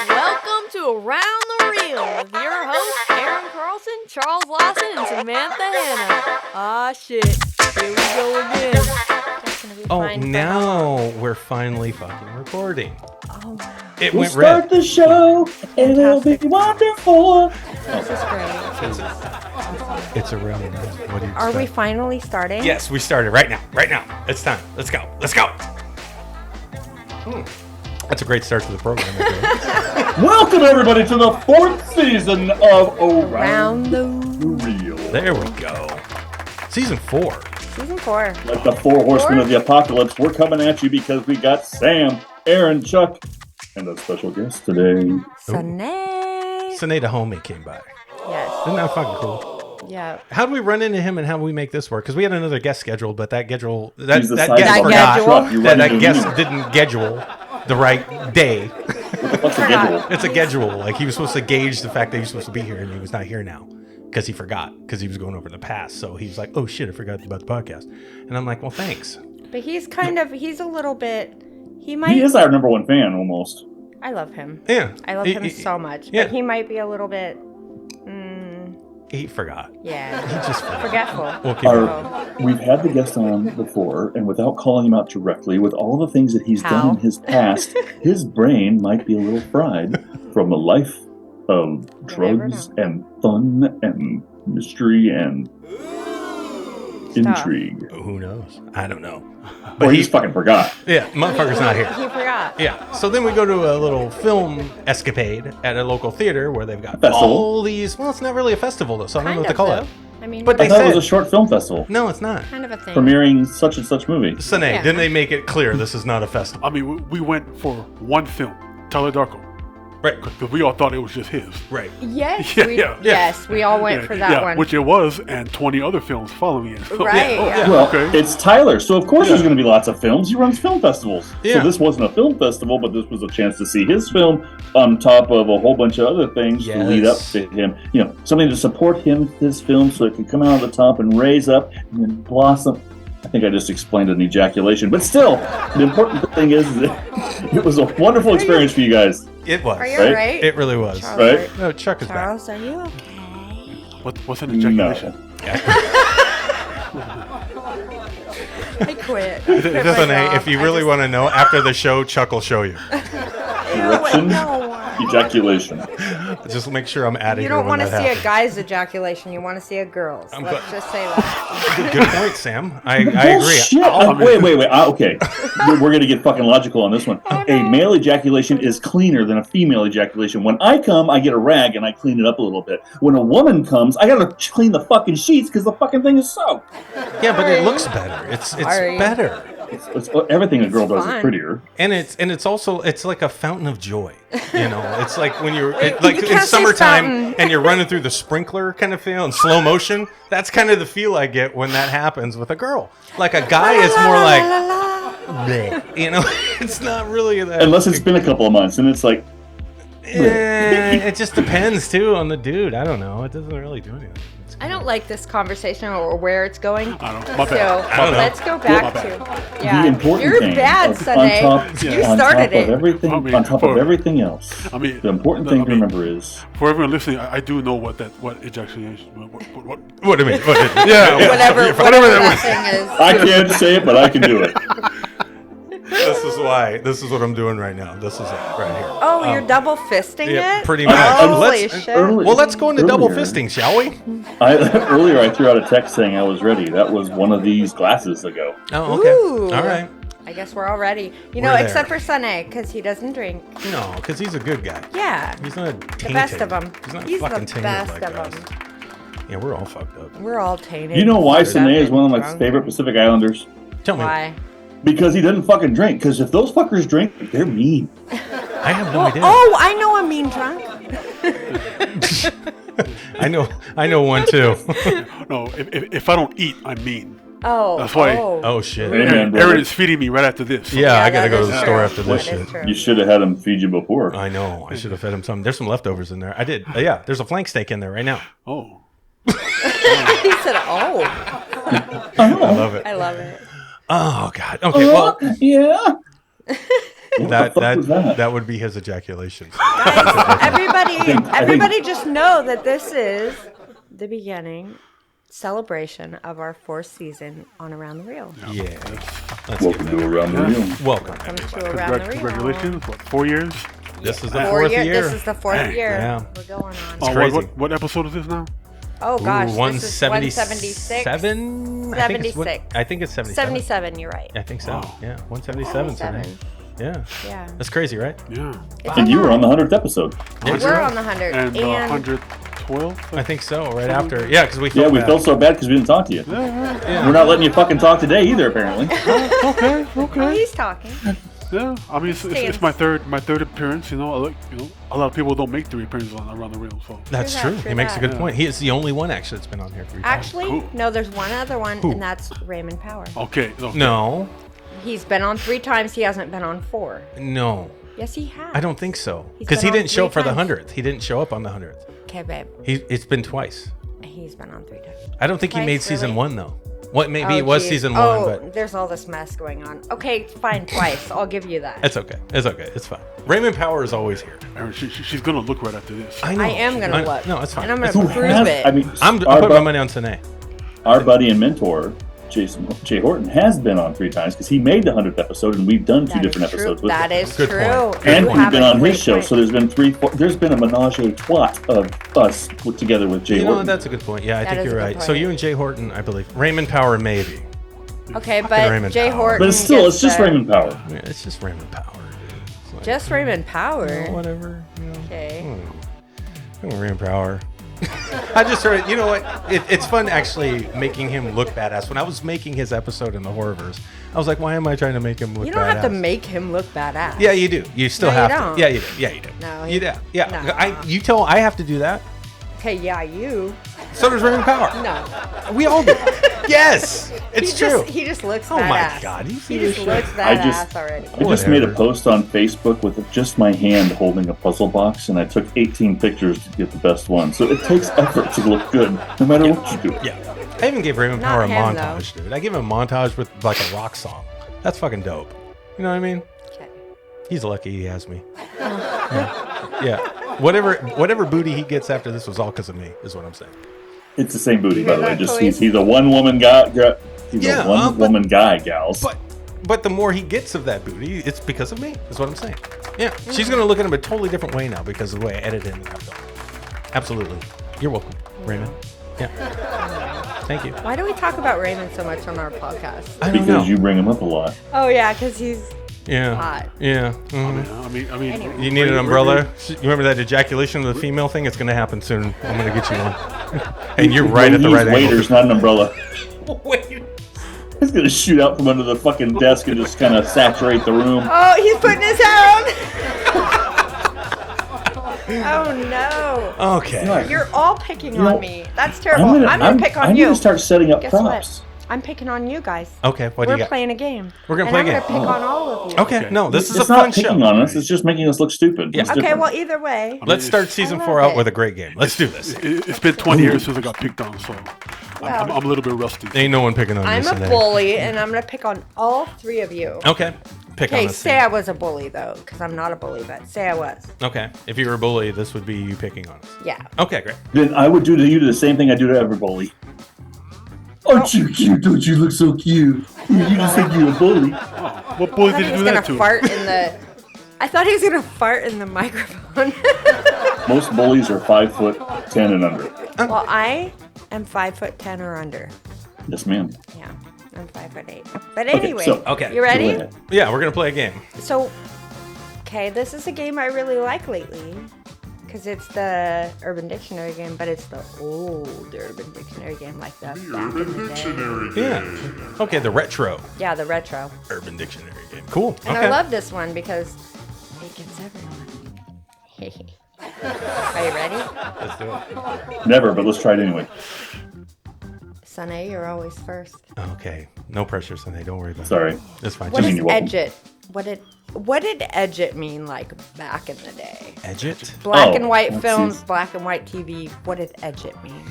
Welcome to Around the Reel with your hosts, Aaron Carlson, Charles Lawson, and Samantha Hanna. Ah, shit. Here we go again. Oh, now we're finally fucking recording. Oh, wow. It We'll went start red. the show, and it'll be wonderful. This is great. It's around the reel. What do you Are we expect? finally starting? Yes, we started right now. Right now. It's time. Let's go. Let's go. That's a great start to the program. I feel. Welcome, everybody, to the 4th season of Around the Reel. There we go. Season 4. Season 4. Like the 4 horsemen of the apocalypse, we're coming at you because we got Sam, Aaron, Chuck, and a special guest today. Sone. Sone Tuvale came by. Yes. Isn't that fucking cool? Yeah. How do we run into him and how do we make this work? Because we had another guest scheduled, but that guest He's the that size guest of a forgot truck. You run that into guest him. didn't schedule the right day. What's the schedule? It's a schedule. Like he was supposed to gauge the fact that he was supposed to be here and he was not here now because he forgot because he was going over the past. So he was like, "Oh shit, I forgot about the podcast." And I'm like, "Well, thanks." But he's a little bit, he He is our number 1 fan, almost. I love him. Yeah, I love him so much. yeah. But he might be a little bit, he forgot. yeah, He just forgot. forgetful. We'll keep it. We've had the guest on before, and without calling him out directly, with all the things that he's done in his past, his brain might be a little fried from a life of drugs and fun and mystery and intrigue. Who knows? I don't know. But he just fucking forgot. Yeah, motherfucker's not here. He forgot. Yeah, so then we go to a little film escapade at a local theater where they've got Festival. all these. Well, it's not really a festival though, so I don't know what to call it. I mean, But I they thought it said was a short film festival no, it's not. kind of a thing. premiering such and such movie. Sone, Yeah. didn't they make it clear this is not a festival? I mean, we went for one film, Tyler Darko, Right, because we all thought it was just his. right. Yes, Yeah, we, yeah. yes, we all went for that one. Which it was, and 20 other films following it. So, Right, yeah. Well, Okay. it's Tyler, so of course there's going to be lots of films. He runs film festivals. Yeah. So this wasn't a film festival, but this was a chance to see his film on top of a whole bunch of other things to lead up Yes. to him. You know, something to support him, his film, so it can come out on the top and raise up and then blossom. I think I just explained an ejaculation, but still, the important thing is that it was a wonderful experience for you guys. It was. Are you Right? alright? It really was. Charles, Right? No, Chuck is back. Charles, are you okay? What's an ejaculation? I quit. Sone, if you really want to know, after the show, Chuck will show you. Erection, No. ejaculation. Just make sure I'm out of You here don't when want to that see a happens. guy's ejaculation. You want to see a girl's. I'm Let's just say that. Good point, Sam. I agree. Bullshit. Wait. Okay. We're going to get fucking logical on this one. A male ejaculation is cleaner than a female ejaculation. When I come, I get a rag and I clean it up a little bit. When a woman comes, I got to clean the fucking sheets because the fucking thing is soaked. Yeah, but it looks better. It's Sorry. better. It's everything a girl does is fun. prettier. And it's also like a fountain of joy, you know. It's like when you're Wait, like you in can't say summertime fountain. and you're running through the sprinkler kind of feel in slow motion. That's kind of the feel I get when that happens with a girl. Like a guy is more like, bleh, you know, it's not really that. Unless it's been a couple of months and it's like, It just depends too on the dude. I don't know. It doesn't really do anything. I don't like this conversation or where it's going. I don't know. My So bad. I don't know. let's go back to the important You're thing bad, on Sone. top, You on started top of it. everything, I mean, on top of everything else. I mean, The important thing to remember is for everyone listening, I do know what ejaculation. What? What do you mean? Yeah. Whatever that thing is. I can't say it, but I can do it. This is what I'm doing right now. This is it right here. Oh, you're double fisting Yeah, it? pretty much. Holy shit. Let's go into double Earlier- fisting, shall we? Earlier, I threw out a text saying I was ready. That was one of these glasses ago. Oh, okay. Ooh. All right. I guess we're all ready. You We're know, there. except for Sone, because he doesn't drink. No, because he's a good guy. Yeah. He's not tainted. The best of them. He's not He's fucking the tainted best like of us. them. Yeah, we're all fucked up. We're all tainted. You know why screwed up, Sine is one of my drunk. favorite Pacific Islanders? Tell me. Why? Because he doesn't fucking drink. Because if those fuckers drink, they're mean. I have no idea. Oh, I know a mean drunk. I know one too. No, if I don't eat, I'm mean. Oh. That's why- Oh shit. Amen, Aaron brother. is feeding me right after this. Yeah, I gotta that go to is the true. store after this That is shit. true. You should have had him feed you before. I know. I should have fed him some. There's some leftovers in there. I did. Yeah, there's a flank steak in there right now. Oh. He said, oh. I love it. I love it. Oh God. Okay. Well, Yeah. What the fuck was that? that would be his ejaculation. Guys, I everybody just know that this is the beginning celebration of our 4th season on Around the Reel. Yeah. Let's Welcome to Around the Reel. Welcome. Welcome to Around the Reel. Congratulations. What, 4 years? This is the 4 4th year. year. This is the 4th year Yeah. we're going on. Oh, crazy. what episode is this now? Oh gosh, Ooh, this is 176. 76. I think it's 77. 77, you're right. I think so. Wow. Yeah, 177 today. 77. Yeah. Yeah. That's crazy, right? Yeah. It's And a you were lot. on the 100th episode. Yeah, We're on the 100. And And 112? I think so. Right after. Yeah, because we Yeah, felt we bad. felt so bad because we didn't talk to you. Yeah. We're not letting you fucking talk today either, apparently. Okay. oh, he's talking. Yeah. I mean, it's my third appearance. You know, a lot of people don't make 3 appearances on Around the Reel. So That's True true. that, He makes a true good that. point. He is the only one actually that's been on here 3 times. Actually, Cool. no, there's one other one, Who? and that's Raymond Power. okay. No. He's been on 3 times. He hasn't been on 4. No. Yes, he has. I don't think so. He's Because been he on didn't show 3 up for the times. 100th. He didn't show up on the 100th. Okay, babe. It's been twice. He's been on 3 times. I don't think he Twice, made season really? 1 though. What maybe Oh, it was geez. season Oh, 1, but there's all this mess going on. Okay, fine, twice. I'll give you that. it's okay. It's okay. It's fine. Raymond Power is always here. Aaron, she's gonna look right after this. I know. I am gonna look. No, it's fine. And I'm It's gonna fine. prove it. I mean, I'm our, putting my bu- money on Sone. our buddy and mentor, Jay Horton, has been on 3 times because he made the 100th episode, and we've done 2 That is different true. episodes with That him. is Good true. point. And You we've have been a on his great show, point. so there's been there's been a menage a trois of us put together with Jay You know, Horton. that's a good point. Yeah, I That think is you're a good right. So point. you and Jay Horton, I believe. Raymond Power, maybe. Okay, Fucking but Raymond Jay Power. Horton. But it's still, gets it's just the- Raymond Power. Yeah, it's just Raymond Power, dude. It's like, Just Raymond Power. whatever. You know. Okay. Raymond Power. I just heard. You know what? It's fun actually making him look badass. When I was making his episode in the Horrorverse, I was like, why am I trying to make him look badass? You don't have to make him look badass. Yeah, you do. You still No, you have don't. to. Yeah, you do. Yeah, you do. No, you do. Yeah. no. I have to do that. Okay, yeah, you. So does Raymond Power. No. We all do. Yes, it's true. He just looks Oh badass. my God, you see He this just shit? looks I badass just- already. I just made a Whatever. post on Facebook with just my hand holding a puzzle box, and I took 18 pictures to get the best one. So it takes effort to look good, no matter what you do. Yeah. I even gave Raymond Not Power a him, montage, dude. I give him a montage with like a rock song. That's fucking dope. You know what I mean? Okay. He's lucky he has me. Yeah. Whatever booty he gets after this was all because of me, is what I'm saying. It's the same booty, by the way. that Just choice? he's a one-woman guy. He's Yeah, a one-woman guy, gals. But the more he gets of that booty, it's because of me, is what I'm saying. Yeah. She's gonna look at him a totally different way now because of the way I edit it and have done. Absolutely. You're welcome, Raymond. Yeah. Thank you. Why do we talk about Raymond so much on our podcast? I don't because know. you bring him up a lot. Oh yeah, because he's Yeah. hot. Yeah. I mhm. mean. Anyway. You need an umbrella? You remember that ejaculation of the female thing? It's going to happen soon. I'm going to get you one. And you're right at the Use right waiters, angle. not an umbrella. Wait. He's gonna shoot out from under the fucking desk and just kind of saturate the room. Oh, he's putting his hair on. Oh no. Okay. Right. You're all picking know, on me. That's terrible. I'm gonna pick on I'm you. gonna start setting up Guess props. what? I'm picking on you guys. Okay, what do We're you got? playing a game. We're gonna and play a I'm game. gonna pick on all of you. Okay, no, this is It's a not fun picking show. on us. It's just making us look stupid. Yeah. It's Okay, different. well either way. Let's start season I 4 love out with it. a great game. Let's do this. It's been 20 years since I got picked on, so I'm a little bit rusty. Ain't no one picking on I'm you a today. bully, and I'm gonna pick on all 3 of you. Okay. Pick on Okay, us. say I was a bully though, because I'm not a bully, but say I was. Okay. If you were a bully, this would be you picking on us. Yeah. Okay, great. Then I would do to you the same thing I do to every bully. Aren't you cute? Don't you look so cute? You just think you're a bully. What boy I thought did he you was do gonna that to? fart in the. I thought he was gonna fart in the microphone. Most bullies are 5'10" and under. Well, I am 5'10" or under. Yes, ma'am. Yeah, I'm 5'8". But anyway, okay, you ready? Go ahead. Yeah, we're going to play a game. So, okay, this is a game I really like lately. Because it's the Urban Dictionary game, but it's the old Urban Dictionary game, like the back in the day. Yeah. Okay, the retro Yeah, the retro. Urban Dictionary game. Cool. And Okay. I love this one because it gets everyone. Are you ready? Let's do it. Never, but let's try it anyway. Sone, you're always first. Okay. No pressure, Sunday. Don't worry about Sorry. it. That's fine. What mean does you're welcome. edge it? What did edge it mean like back in the day? Edge it? Black Oh, and white let's films, see. black and white TV. What did edge it mean?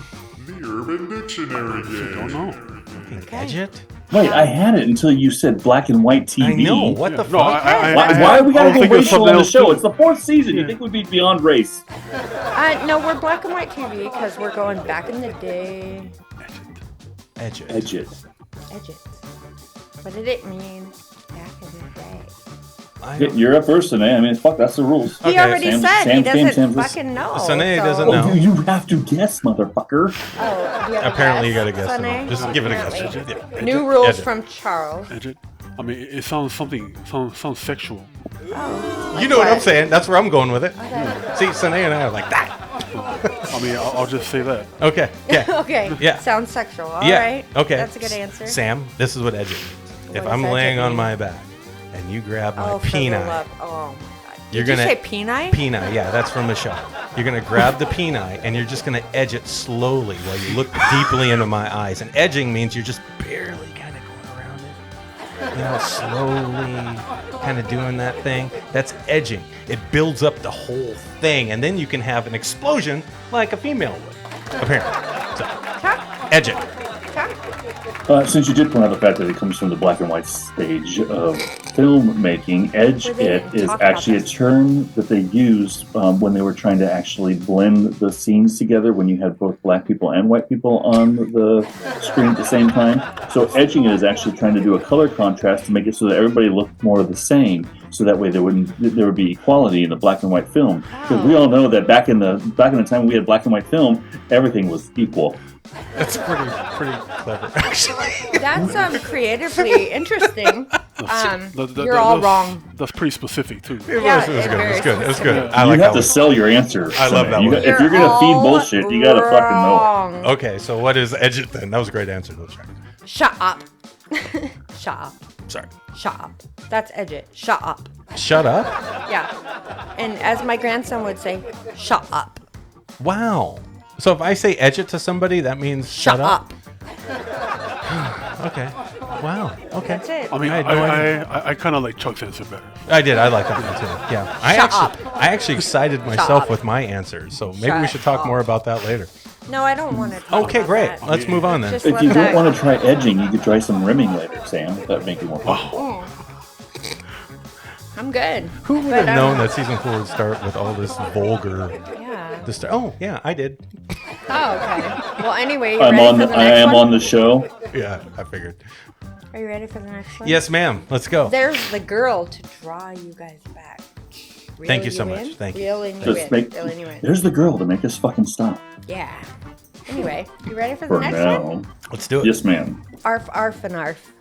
The Urban Dictionary game. Don't know. Edge it? Wait, I had it until you said black and white TV. I know. What the No, fuck? Why are we gotta go racial on the show? Too. It's the 4th season. You think we'd be beyond race? No, we're black and white TV because we're going back in the day. Edge it. Edge it. Edge it. What did it mean back in the day? You're up first, Sone. I mean, fuck, that's the rules. He already said he doesn't Sam's fucking know. Sone doesn't Oh, know. you have to guess, motherfucker. Oh, do you have Apparently, a you guess, gotta guess. Sone? It. Just give it a guess. Apparently. Yeah. Edge New it. rules Edge it. from Charles. Edge it. I mean, it sounds sexual. Oh, You know what I'm what? saying? That's where I'm going with it. Okay. See, Sone and I are like that. I mean, I'll just say that. Okay. Yeah. Okay. Yeah. Sounds sexual. All Yeah. right. Okay. That's a good answer. Sam, this is what edge it means. If What I'm does edge laying it on mean? my back and you grab my Oh, for the penile, love. Oh my god. you're Did gonna you say penile? penile. Yeah, that's from the show. You're gonna grab the penile and you're just gonna edge it slowly while you look deeply into my eyes. And edging means you're just barely kind of going around it. You know, slowly kind of doing that thing. That's edging. It builds up the whole thing, and then you can have an explosion like a female would, apparently. So, edge it. Since you did point out the fact that it comes from the black and white stage of filmmaking, edge Where they it didn't is talk about actually a this. term that they used when they were trying to actually blend the scenes together when you had both black people and white people on the screen at the same time. So edging it is actually trying to do a color contrast to make it so that everybody looked more the same. So that way there would be equality in the black and white film. Because we all know that back in the time we had black and white film, everything was equal. That's pretty clever, actually. That's creatively interesting. You're all wrong. That's pretty specific too. It Yeah, was good. it It was good. It was good. Yeah. I like You that have to one. sell your answer. I love Sone. that You one. got- if you're gonna feed all bullshit, you gotta fucking know. wrong. Okay, so what is edge it then? That was a great answer. Let's try. Shut up. Shut up. Sorry. Shut up. That's edge it. Shut up. Shut up. Yeah. And as my grandson would say, shut up. Wow. So if I say edge it to somebody, that means shut up. Okay. Wow. Okay. That's it. I mean, I had no I kind of like Chuck's answer better. I did. I like that one too. Yeah. I actually excited myself up. with my answers. So maybe we Shut should talk up. more about that later. No, I don't want to talk Okay, about great. that. Let's move on then. Just If let you don't that- want to try edging, you could try some rimming later, Sam. That'd make it more fun. Mm. I'm good. Who would But, have known that season 4 would start with all this vulgar? Yeah. Oh, yeah, I did. Oh, okay. Well, anyway, you I'm ready on. for The, the I next am one? on the show. Yeah, I figured. Are you ready for the next one? Yes, ma'am. Let's go. There's the girl to draw you guys back. Thank you so much. Thank you. Reeling you Just in. make- Reeling you in. There's the girl to make us fucking stop. Yeah. Anyway, you ready for the For next now. one? Let's do it. Yes, ma'am. Arf, arf, and arf.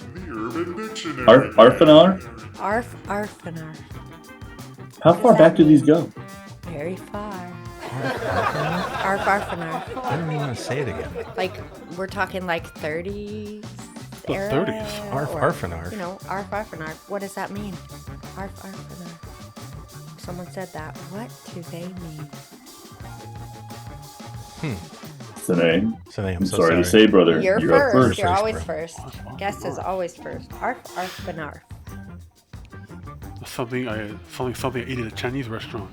Arf and R? Arf, arf, and arf. How far back do these go? Very far. Arf, arf, and arf. I don't even want to say it again. Like, we're talking like 30s The era? 30s. Arf, or, arf, and arf. You know, arf, arf, and arf. What does that mean? Arf, arf, and arf. Someone said that. What do they mean? Sone, Sone, I'm sorry to say, brother. You're up first. You're First, always bro. first. Guest is always first. Arf, arf, and arf. Something I ate at a Chinese restaurant.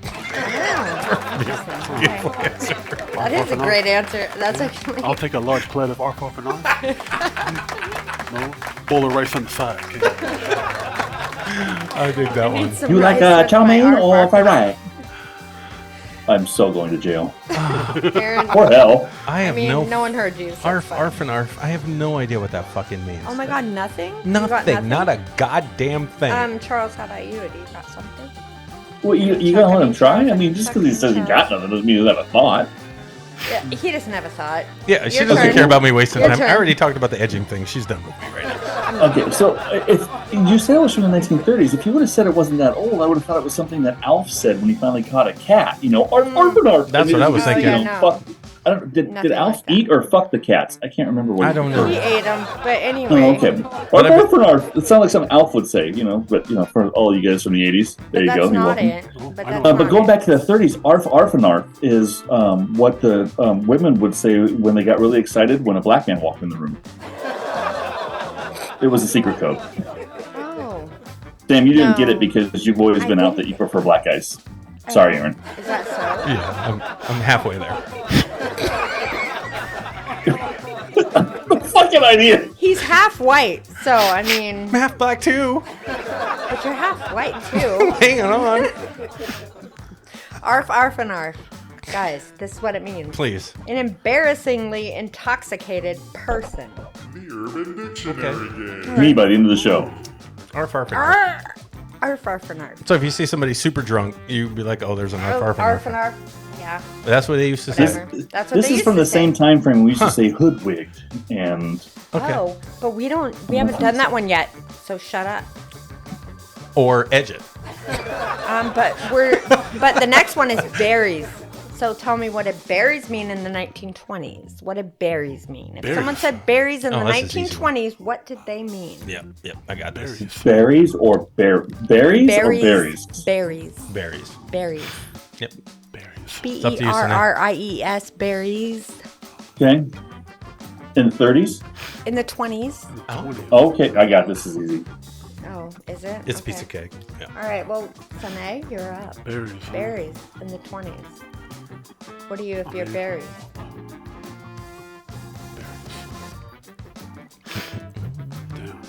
That is a great answer. That's actually. I'll take a large plate of arf and arf. No, bowl of rice on the side. Okay? I dig that one. You like chow mein or fried rice? I'm so going to jail. Aaron, Or hell. I I have mean, no one heard you. So it's Arf, fine. arf, and arf. I have no idea what that fucking means. Oh my god, nothing? You got Nothing. Not a goddamn thing. Charles, how about you? Do you got something? Well, you gotta let him try? I mean, just because he says he got nothing doesn't mean he have a thought. Yeah, he doesn't have a thought. Yeah, she Your doesn't turn. care about me wasting Your time. I turn. already talked about the edging thing. She's done with me right now. Okay, so if you said it was from the 1930s, if you would have said it wasn't that old, I would have thought it was something that Alf said when he finally caught a cat. You know, arf, arf, and arf. That's And what it I was thinking. you know, fuck. I don't. Did Nothing Alf like that. eat or fuck the cats? I can't remember what. I don't know. He ate them, but anyway. Oh, okay. Arf, But I bet- arf, and arf. It sounds like something Alf would say, you know. But you know, for all you guys from the 80s, there But you that's go. You're not welcome. it. But I that's know. But not going it. back to the 30s, arf, arf, and arf is what the women would say when they got really excited when a black man walked in the room. It was a secret code. Oh. Sam, you didn't No. get it because you've always I been out didn't. that you prefer black guys. Sorry, Aaron. Is that so? Yeah, I'm halfway there. Fucking idea. He's half white, So, I mean, I'm half black too. but you're half white too. Hang on. Arf, arf, and arf. Guys, this is what it means. Please. An embarrassingly intoxicated person. The Urban Dictionary game. Me by the end of the show. Arf, arf, and arf. Arf, arf, arf, and arf. So if you see somebody super drunk, you'd be like, oh, there's an arf, arf, and Arf arf. and arf. Yeah. That's what they used to say. Whatever. That's what This they is used from to the say. same time frame we used to say hoodwigged, and Okay. Oh, but we haven't done that one yet. So shut up. Or edge it. But the next one is berries. So tell me, what did berries mean in the 1920s? What did berries mean? If someone said berries in the that's an easy 1920s, what did they mean? Yep, I got this. berries or berries or berries. Berries. Berries. Berries. Yep. B up to E you, R Sone. R I E S. Berries. Okay. In the 30s. In the 20s. Okay, I got this. Is easy. Oh, is it? It's a Okay. piece of cake. Yeah. All right. Well, Sone, you're up. Berries. Berries in the 20s. What are you if you're berries? Damn.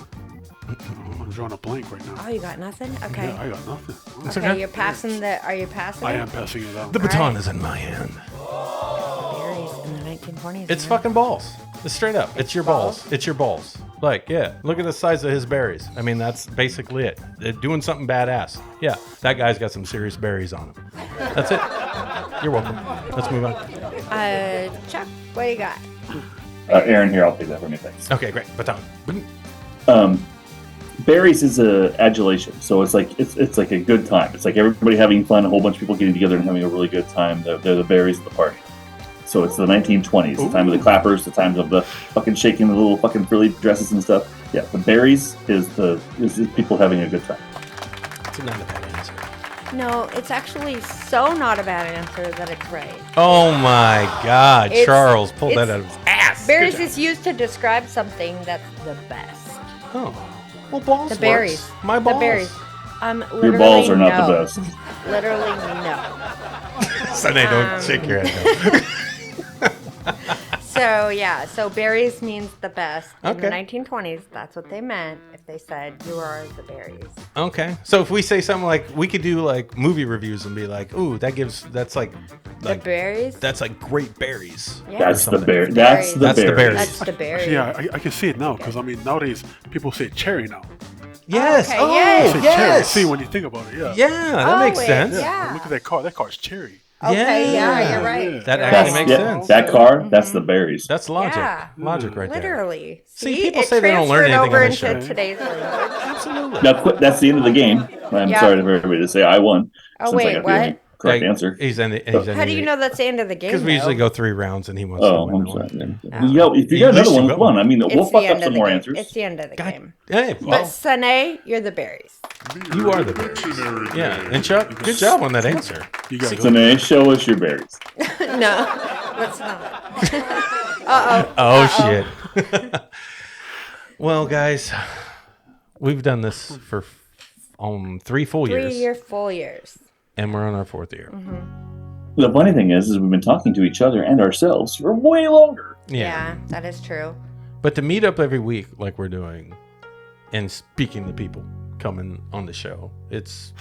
I'm drawing a blank right now. Oh, you got nothing? Okay. Yeah, I got nothing. It's Okay, okay. you're passing the. Are you passing? I it? am passing it out. The baton right. is in my hand. Berries in the 1920s. It's man. fucking balls. It's straight up. It's your balls. It's your balls. Like, yeah, look at the size of his berries. I mean, that's basically it. They're doing something badass. Yeah, that guy's got some serious berries on him. That's it. You're welcome. Let's move on. Chuck, what do you got? Aaron, here, I'll take that from you. Thanks. Okay, great. Baton. Berries is a adulation, so it's like a good time. It's like everybody having fun, a whole bunch of people getting together and having a really good time. They're the berries of the party. So it's the 1920s, the time of the clappers, the times of the fucking shaking the little fucking frilly dresses and stuff. Yeah, the berries is people having a good time. It's not a bad answer. No, it's actually so not a bad answer that it's right. Oh my God, It's- Charles pulled that it's- out of his ass. Berries Good is used to describe something that's the best. job. Oh, well, balls. The works. berries. My balls. The berries. Literally Your balls are not no. the best. Literally no. So they don't shake your head. No. So yeah, so berries means the best. In the Okay. 1920s, that's what they meant if they said you are the berries. Okay, so if we say something like, we could do like movie reviews and be like, ooh, that's like The berries? that's like great berries. Yeah. That's the something. berry. That's the That's the berry. berries. That's the berries. Actually, yeah, I can see it now because I mean nowadays people say cherry now. Yes. Okay, Oh, yay. They say cherry. yes. See when you think about it, yeah. Yeah, that makes wait, sense. yeah. Look at that car. That car's cherry. Okay, yeah, Yeah. you're right. Yeah. That You're actually right. makes sense. That car, that's the berries. That's logic. Yeah. Logic right there. Literally. See, See, people it say they don't learn transferred anything over on this into show. today's language. Absolutely. Now, that's the end of the game. I'm Yeah. sorry for everybody to say I won. Oh, since wait, I got the only what? correct Yeah, answer. How do you know that's the end of the game? Because we usually though? go 3 rounds and he wants Oh, to win I'm that sorry. one. Yo, if you You got another used to one, go. come on. I mean, It's we'll the fuck end up of some the more game. answers. It's the end of the God, game. hey, But well, Sone, you're the berries. you are the berries. Yeah, and Chuck, good job on that answer. You got So now show us your berries. No, let's not. Oh, shit. Well, guys, we've done this for 3 full 3 years, full years. and we're on our 4th year. The funny thing is we've been talking to each other and ourselves for way longer. Yeah, that is true. But to meet up every week like we're doing and speaking to people coming on the show, it's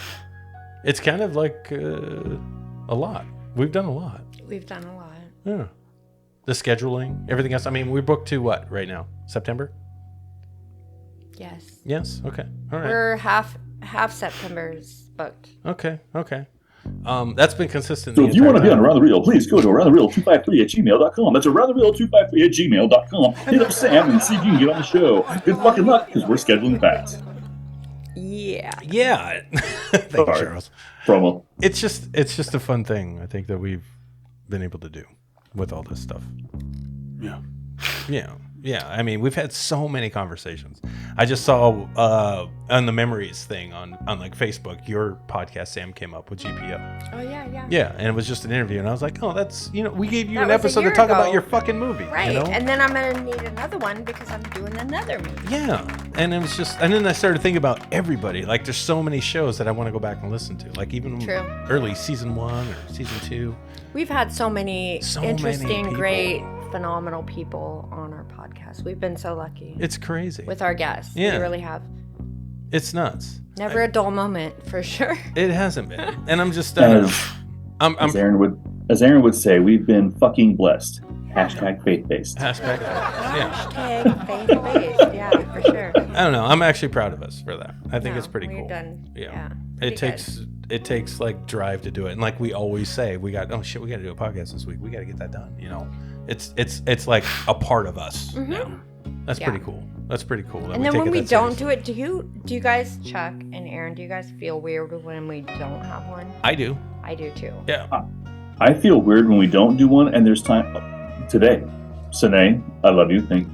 kind of like a lot. We've done a lot. We've done a lot. Yeah. The scheduling, everything else. I mean, we're booked to what right now? September? Yes. Yes. Okay. All right. We're half September's booked. Okay. That's been consistent. So the if you want to entire be on time. Around the Reel, please go to aroundthereel253@gmail.com. That's aroundthereel253@gmail.com. Hit up Sam and see if you can get on the show. Good fucking luck, because we're scheduling fast. Yeah. Yeah. Thank you, Sorry. Charles. Promo. It's just a fun thing I think that we've been able to do with all this stuff. Yeah. Yeah. I mean, we've had so many conversations. I just saw on the memories thing on like Facebook, your podcast, Sam, came up with GPO. Oh yeah. Yeah, and it was just an interview, and I was like, oh, that's, we gave you That an was a episode to year talk ago. about your fucking movie. Right. You know? And then I'm gonna need another one because I'm doing another movie. Yeah, and it was just, and then I started thinking about everybody. Like, there's so many shows that I want to go back and listen to. Like even True. early season 1 or season 2. We've had so many So many interesting, people. great phenomenal people on our podcast. We've been so lucky It's crazy. with our guests. Yeah. We really have. It's nuts. Never a dull moment, for sure. It hasn't been. And I'm just I'm As Aaron would say, we've been fucking blessed. Hashtag faith-based. hashtag. Yeah. Hashtag faith-based. Yeah, for sure. I don't know. I'm actually proud of us for that. I think No, it's pretty we're cool. done. Yeah. Pretty It takes like drive to do it. And like we always say, we got to do a podcast this week. We got to get that done, you know. It's like a part of us now. That's Yeah. pretty cool. That's pretty cool. that And then take when it we that don't seriously. do it, do you guys, Chuck and Aaron, do you guys feel weird when we don't have one? I do. I do too. Yeah. I feel weird when we don't do one, and there's time today. Sone, I love you. Thank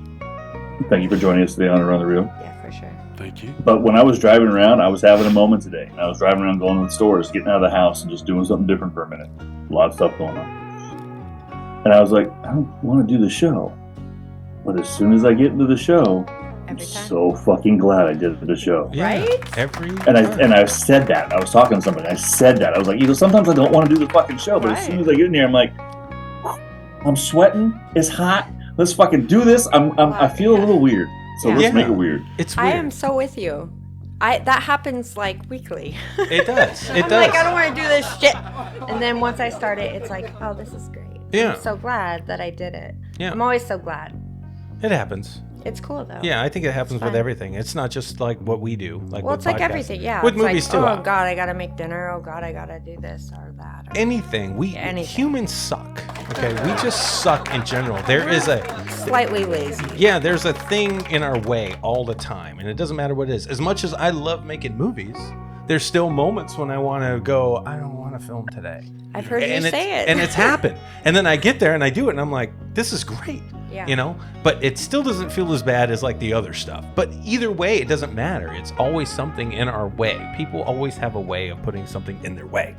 you for joining us today on Around the Reel. Yeah, for sure. Thank you. But when I was driving around, I was having a moment today. I was driving around, going to the stores, getting out of the house, and just doing something different for a minute. A lot of stuff going on. And I was like, I don't want to do the show. But as soon as I get into the show, I'm Every time. so fucking glad I did the show. Yeah. Right? Every And I said that. I was talking to somebody. I said that. I was like, sometimes I don't want to do the fucking show, but as soon as I get in here, I'm like, I'm sweating. It's hot. Let's fucking do this. I feel a little weird. So let's Yeah. make it weird. It's weird. I am so with you. That happens like weekly. It does. It I'm does. like, I don't want to do this shit. And then once I start it, it's like, oh, this is great. Yeah. I'm so glad that I did it. Yeah. I'm always so glad. It happens. It's cool though. Yeah, I think it happens with fun. everything. It's not just like what we do. Like Well, with it's like podcasting. everything. Yeah. With it's movies like, too. Oh God, I gotta make dinner. Oh God, I gotta do this or that. Or Anything. Anything. Humans suck. Okay, we just suck in general. There is slightly lazy. there's a thing in our way all the time, and it doesn't matter what it is. As much as I love making movies, there's still moments when I want to go, I don't want to film today. I've heard you And say it. And it's happened. And then I get there and I do it, and I'm like, this is great. Yeah. You know, but it still doesn't feel as bad as like the other stuff. But either way, it doesn't matter. It's always something in our way. People always have a way of putting something in their way.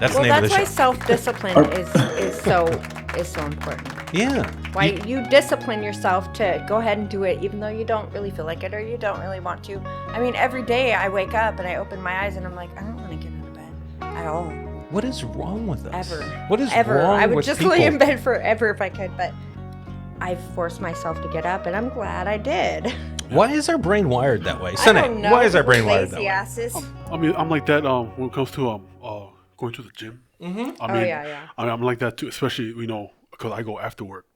That's the Well, name that's of the why show. self-discipline is so important. Yeah. Why you discipline yourself to go ahead and do it even though you don't really feel like it or you don't really want to. I mean, every day I wake up and I open my eyes and I'm like, I don't want to get out of bed at all. What is wrong with us? Ever. What is Ever. wrong I would with just people? lay in bed forever if I could, but I've forced myself to get up and I'm glad I did. Why is our brain wired that way? I Sone, don't know. why is our brain wired that Lazy way? asses. I mean, I'm like that when it comes to going to the gym. Mm-hmm. I mean, yeah. I'm like that too, especially because I go after work.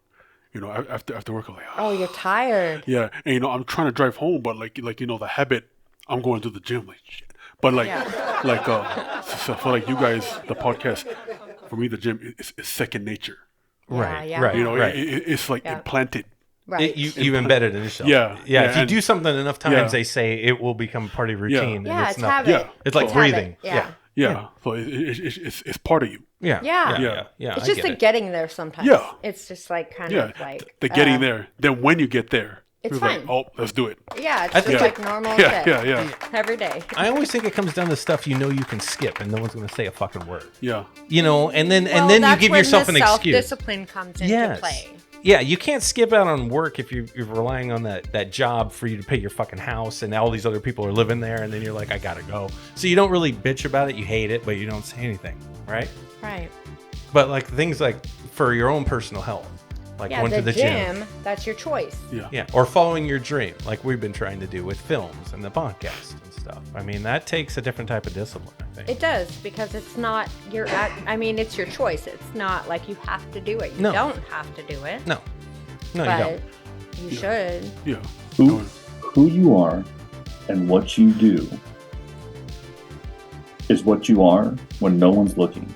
After work, I'm like, Oh, you're tired. yeah, and I'm trying to drive home, but like the habit, I'm going to the gym, like shit. But like, so for like you guys, the podcast, for me, the gym is second nature. Right, Yeah. right. It, it's like Yeah. implanted. Right. You embedded it in yourself. Yeah, Yeah. yeah, If you and- do something enough times, Yeah. they say it will become part of your Yeah. routine. yeah, and it's not. habit. Yeah. It's like It's breathing. habit, Yeah. Yeah, so it's part of you. Yeah. Yeah. Yeah. It's I just get the it. getting there sometimes. Yeah. It's just like kind Yeah, of like the getting there. Then when you get there, It's you're like, fine. oh, let's do it. Yeah, it's I just think like normal Yeah, shit. yeah. Every day. I always think it comes down to stuff you know you can skip, and no one's going to say a fucking word. Yeah. You know, and then Well, you that's give when yourself the an excuse. self-discipline comes into Yes. play. Yeah, you can't skip out on work if you're relying on that job for you to pay your fucking house, and all these other people are living there, and then you're like, I gotta go. So you don't really bitch about it. You hate it, but you don't say anything, right? Right. But like things like for your own personal health, like Yeah, going to the gym. that's your choice. Yeah, or following your dream, like we've been trying to do with films and the podcast and stuff. I mean, that takes a different type of discipline, I think. It does, because it's not it's your choice. It's not like you have to do it. You No. don't have to do it. No, you but don't. you should. Yeah. Who you are and what you do is what you are when no one's looking.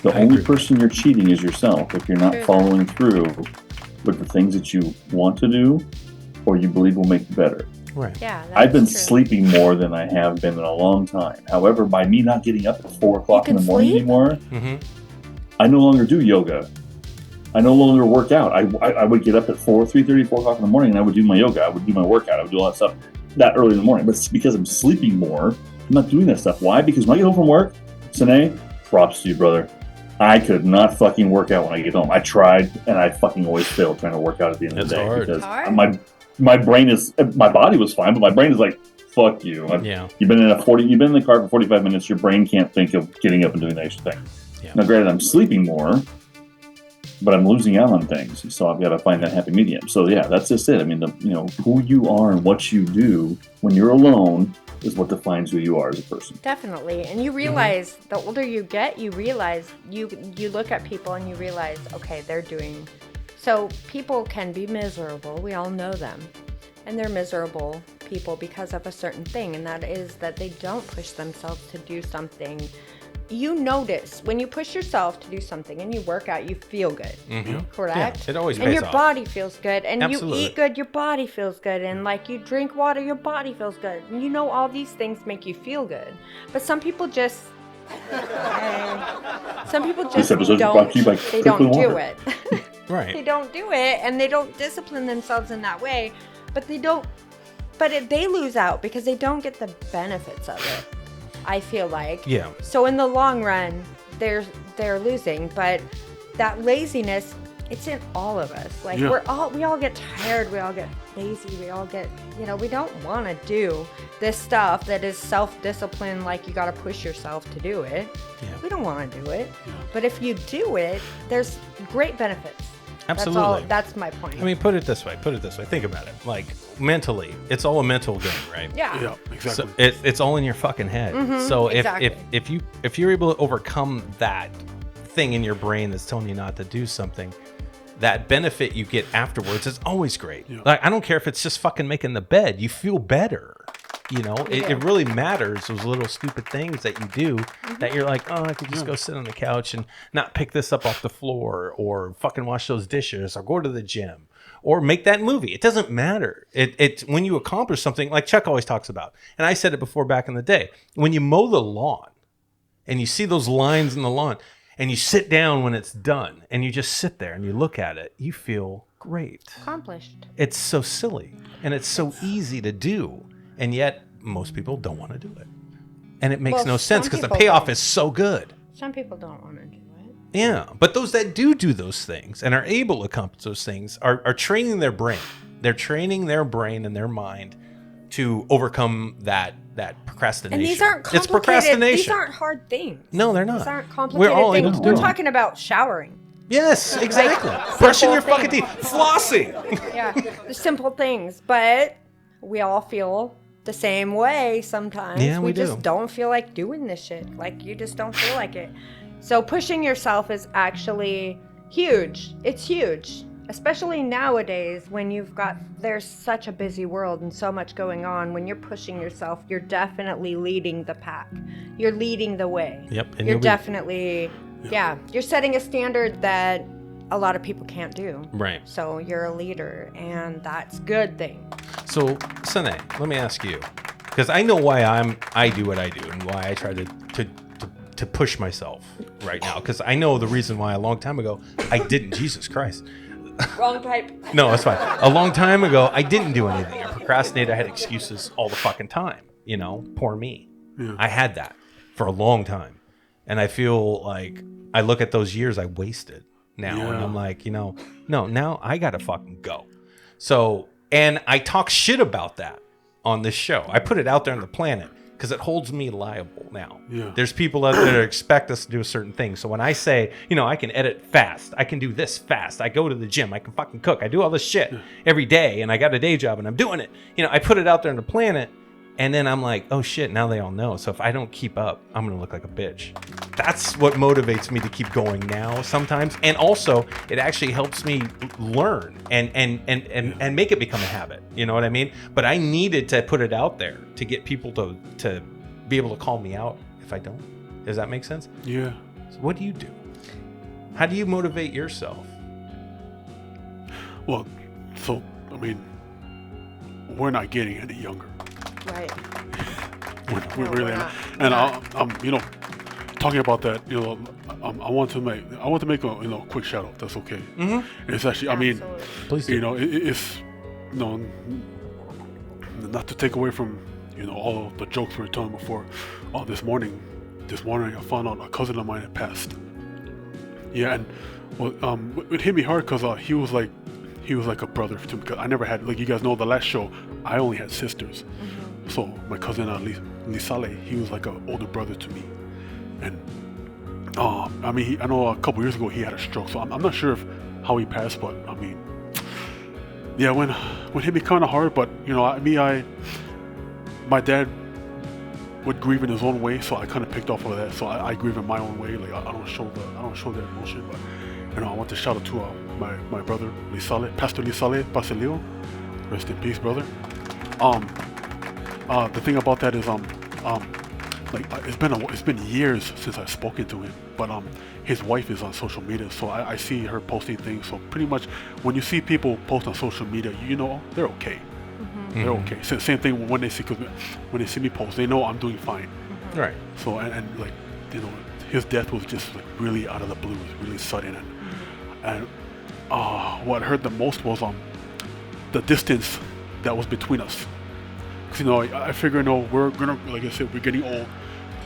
The I only agree. person you're cheating is yourself if you're not True. following through with the things that you want to do or you believe will make you better. Right. Yeah. That's I've been true. sleeping more than I have been in a long time. However, by me not getting up at 4 o'clock in can the morning sleep? anymore, Mm-hmm. I no longer do yoga. I no longer work out. I would get up at 3:30, 4 o'clock in the morning, and I would do my yoga. I would do my workout. I would do all that stuff that early in the morning. But it's because I'm sleeping more, I'm not doing that stuff. Why? Because when I get home from work, Sone, props to you, brother. I could not fucking work out when I get home. I tried, and I fucking always failed trying to work out at the end of the That's day. hard. Because Hard? my brain is, my body was fine, but my brain is like, fuck you. Yeah. You've been in the car for 45 minutes. Your brain can't think of getting up and doing the extra thing. Yeah. Now, granted, I'm sleeping more, but I'm losing out on things. So I've got to find that happy medium. So yeah, that's just it. I mean, who you are and what you do when you're alone is what defines who you are as a person. Definitely. And you realize the older you get, you realize you look at people and you realize, okay, they're doing. So people can be miserable. We all know them. And they're miserable people because of a certain thing. And that is that they don't push themselves to do something. You notice when you push yourself to do something and you work out, you feel good. Correct? Yeah, it always pays And your off. body feels good. And Absolutely. you eat good, your body feels good. And like you drink water, your body feels good. And all these things make you feel good. But some people just This episode is brought to you by they don't Kirkland do Water. it. Right. They don't do it and they don't discipline themselves in that way. But they lose out because they don't get the benefits of it. I feel like. Yeah. So in the long run, they're losing, but that laziness, it's in all of us. Like we all get tired, we all get lazy, we all get, we don't want to do this stuff that is self-discipline, like you got to push yourself to do it. Yeah. We don't want to do it. Yeah. But if you do it, there's great benefits. Absolutely. That's my point. I mean, put it this way. Think about it. Like, mentally, it's all a mental game, right? Yeah. Yeah, exactly. So it's all in your fucking head. So if you're able to overcome that thing in your brain that's telling you not to do something, that benefit you get afterwards is always great. Yeah. Like, I don't care if it's just fucking making the bed. You feel better. It really matters, those little stupid things that you do that you're like, oh, I could just go sit on the couch and not pick this up off the floor or fucking wash those dishes or go to the gym or make that movie. It doesn't matter. It's when you accomplish something like Chuck always talks about. And I said it before back in the day. When you mow the lawn and you see those lines in the lawn and you sit down when it's done and you just sit there and you look at it, you feel great. Accomplished. It's so silly and it's so easy to do. And yet, most people don't want to do it. And it makes no sense because the payoff is so good. Some people don't want to do it. Yeah. But those that do those things and are able to accomplish those things are training their brain. They're training their brain and their mind to overcome that procrastination. And these aren't complicated. It's procrastination. These aren't hard things. No, they're not. These aren't complicated We're all things. able to do We're them. talking about showering. Yes, exactly. Brushing your fucking things. teeth. Flossing. Yeah, the simple things. But we all feel the same way sometimes. Yeah, we just do. don't feel like doing this shit. Like, you just don't feel like it. So pushing yourself is actually huge. It's huge. Especially nowadays when there's such a busy world and so much going on. When you're pushing yourself, you're definitely leading the pack. You're leading the way. Yep. And You're definitely, you're setting a standard that a lot of people can't do. Right. So you're a leader, and that's a good thing. So, Sone, let me ask you, because I know why I do what I do and why I try to push myself right now. Because I know the reason why a long time ago I didn't. Jesus Christ. Wrong pipe. No, that's fine. A long time ago I didn't do anything. I procrastinated. I had excuses all the fucking time. Poor me. Yeah. I had that for a long time, and I feel like I look at those years I wasted now, and I'm like, no, now I gotta fucking go. So. And I talk shit about that on this show. I put it out there on the planet because it holds me liable now. Yeah. There's people out there that expect us to do a certain thing. So when I say, I can edit fast, I can do this fast, I go to the gym, I can fucking cook, I do all this shit every day, and I got a day job and I'm doing it. I put it out there on the planet, and then I'm like, oh shit, now they all know. So if I don't keep up, I'm going to look like a bitch. That's what motivates me to keep going now sometimes. And also, it actually helps me learn and make it become a habit. You know what I mean? But I needed to put it out there to get people to be able to call me out if I don't. Does that make sense? Yeah. So what do you do? How do you motivate yourself? Well, so, I mean, we're not getting any younger. Right. We're really not. And I'm talking about that, I want to make a quick shout out. That's okay. Mm-hmm. It's actually, I mean, please do. It's not to take away from all of the jokes we were telling before. This morning I found out a cousin of mine had passed. Yeah, and it hit me hard because he was like a brother to me. Because I never had, like you guys know, the last show I only had sisters. Mm-hmm. So my cousin Lisale, he was like an older brother to me, and I mean, I know a couple years ago he had a stroke, so I'm not sure how he passed, but I mean, yeah, when hit me kind of hard, but you know, my dad would grieve in his own way, so I kind of picked off of that. So I grieve in my own way. Like I don't show that emotion, but you know, I want to shout out to my brother Lisale, Pastor Lisale Basilio. Rest in peace, brother. The thing about that is like it's been years since I've spoken to him, but his wife is on social media, so I see her posting things. So pretty much when you see people post on social media, you know they're okay. They're okay. Same thing when they see me post, they know I'm doing fine. Right. So and like, you know, his death was just like really out of the blue, really sudden, and what hurt the most was the distance that was between us. Cause you know, I figure, you know, we're gonna, like I said, we're getting old.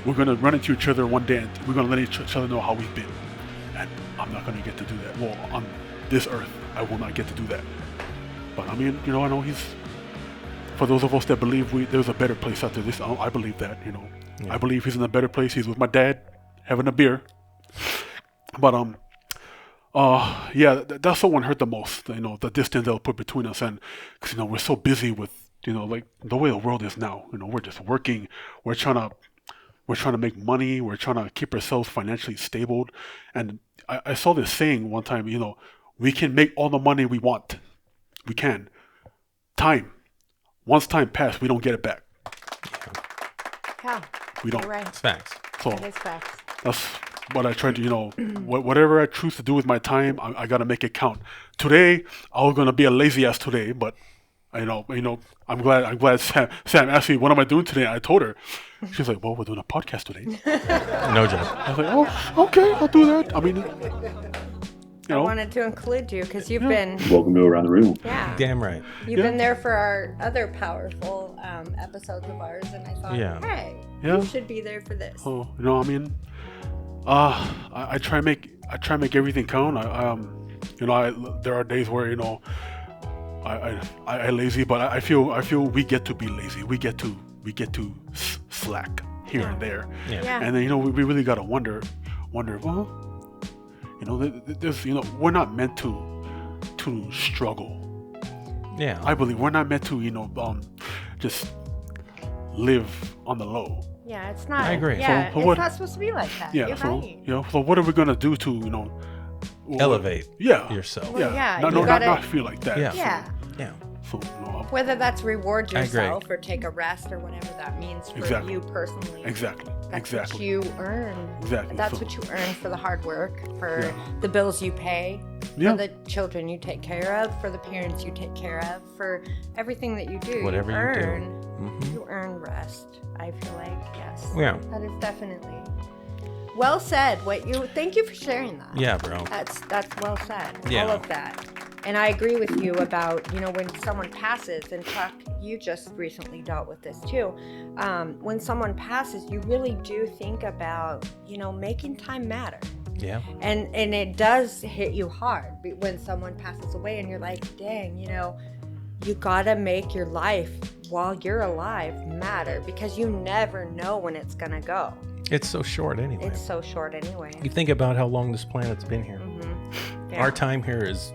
We're gonna run into each other one day, and we're gonna let each other know how we've been. And I'm not gonna get to do that. Well, on this earth, I will not get to do that. But I mean, you know, I know he's. For those of us that believe there's a better place after this, I believe that, you know. Yeah. I believe he's in a better place. He's with my dad, having a beer. But yeah, that's what one hurt the most. You know, the distance they'll put between us, and because you know we're so busy with, you know, like the way the world is now. You know, we're just working. We're trying to make money. We're trying to keep ourselves financially stable. And I saw this saying one time. You know, we can make all the money we want. We can. Once time passed, we don't get it back. Yeah. We don't. You're right. It's facts. So That is facts. that's what I try to, you know, whatever I choose to do with my time, I got to make it count. Today, I was going to be a lazy ass today, but you know, I'm glad Sam asked me, what am I doing today? I told her. She's like, well, we're doing a podcast today. No joke. I was like, oh, okay, I'll do that. I mean, you I know, wanted to include you because you've been, Welcome to Around the Room. yeah, Damn right. you've been there for our other powerful episodes of ours, and I thought, Yeah. hey, Yeah. you should be there for this. so, you know, I mean, I try to make everything count. You know, there are days where, you know, I lazy, but I feel we get to be lazy. We get to slack here and there. Yeah. And then, you know, we really gotta wonder, well, you know, there's, you know, we're not meant to struggle. Yeah. I believe we're not meant to, you know, just live on the low. Yeah, it's not. I agree. Yeah, So it's what- not supposed to be like that. Yeah. You're So right. you know, so what are we gonna do to, you know, Elevate Yeah. yourself. Well, yeah, No, you no, gotta- not feel like that. Yeah. Yeah. Yeah. So, you know, Whether that's reward I agree. yourself or take a rest or whatever that means for Exactly. you personally. exactly. That's Exactly. what you earn. Exactly. That's So- what you earn for the hard work, for Yeah. the bills you pay, Yeah. for the children you take care of, for the parents you take care of, for everything that you do. Whatever you do. earn, Mhm. you earn rest. I feel like, yes. Yeah. That is definitely well said. Thank you for sharing that. Yeah, bro. That's well said. Yeah. All of that. And I agree with you about, you know, when someone passes, and Chuck, you just recently dealt with this too. When someone passes, you really do think about, you know, making time matter. Yeah. And it does hit you hard when someone passes away and you're like, dang, you know, you gotta make your life while you're alive matter, because you never know when it's gonna go. It's so short anyway. It's so short anyway. You think about how long this planet's been here. Yeah. Our time here is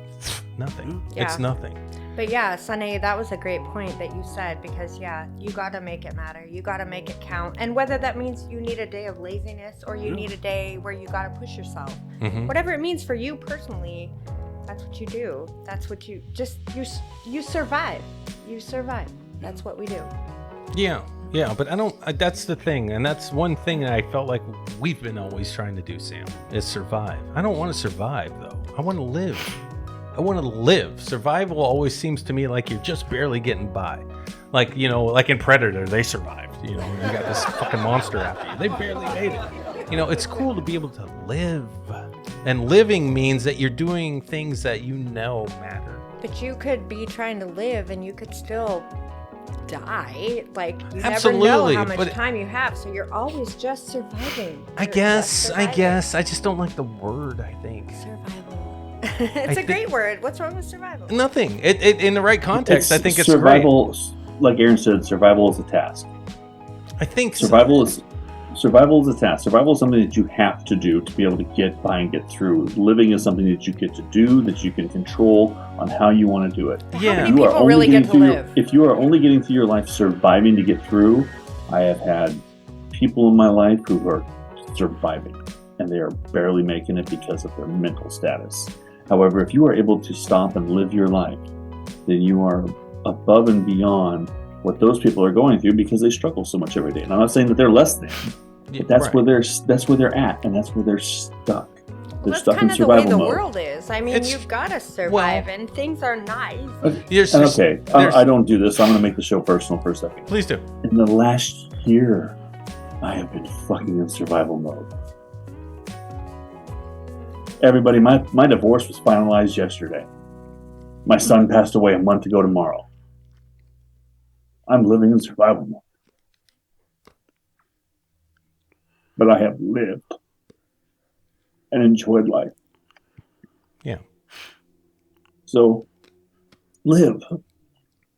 nothing. Yeah. It's nothing. But yeah, Sone, that was a great point that you said, because yeah, you gotta make it matter. You gotta make it count. And whether that means you need a day of laziness or you need a day where you gotta push yourself, Mhm. whatever it means for you personally, that's what you do. That's what you you survive. You survive. That's what we do. Yeah. Yeah, but that's the thing. And that's one thing that I felt like we've been always trying to do, Sam, is survive. I don't want to survive, though. I want to live. I want to live. Survival always seems to me like you're just barely getting by. Like, you know, like in Predator, they survived. You know, you got this fucking monster after you. They barely made it. You know, it's cool to be able to live. And living means that you're doing things that you know matter. But you could be trying to live and you could still die. Like, you Absolutely, never know how much but- time you have, so you're always just surviving. I You're guess. just I surviving. guess. I just don't like the word, I think. Survival. It's a think- great word. What's wrong with survival? Nothing. It in the right context, I think it's survival. Like Aaron said, survival is a task. great. I think so. Survival is Survival is a task. Survival is something that you have to do to be able to get by and get through. Living is something that you get to do, that you can control on how you want to do it. How Yeah. many You are people only really getting get to through live? if you are only getting through your life surviving to get through, I have had people in my life who are surviving and they are barely making it because of their mental status. However, if you are able to stop and live your life, then you are above and beyond what those people are going through because they struggle so much every day. And I'm not saying that they're less than, Yeah, but that's right. where they're at, and that's where they're stuck. They're That's stuck kind in of the way survival the mode. world is. I mean, It's- you've got to survive, and things are not easy. There's And just- okay, there's- I don't do this. I'm going to make the show personal for a second. Please do. In the last year, I have been fucking in survival mode. Everybody, my divorce was finalized yesterday. My son passed away a month ago tomorrow. I'm living in survival mode. But I have lived and enjoyed life. Yeah. So, live.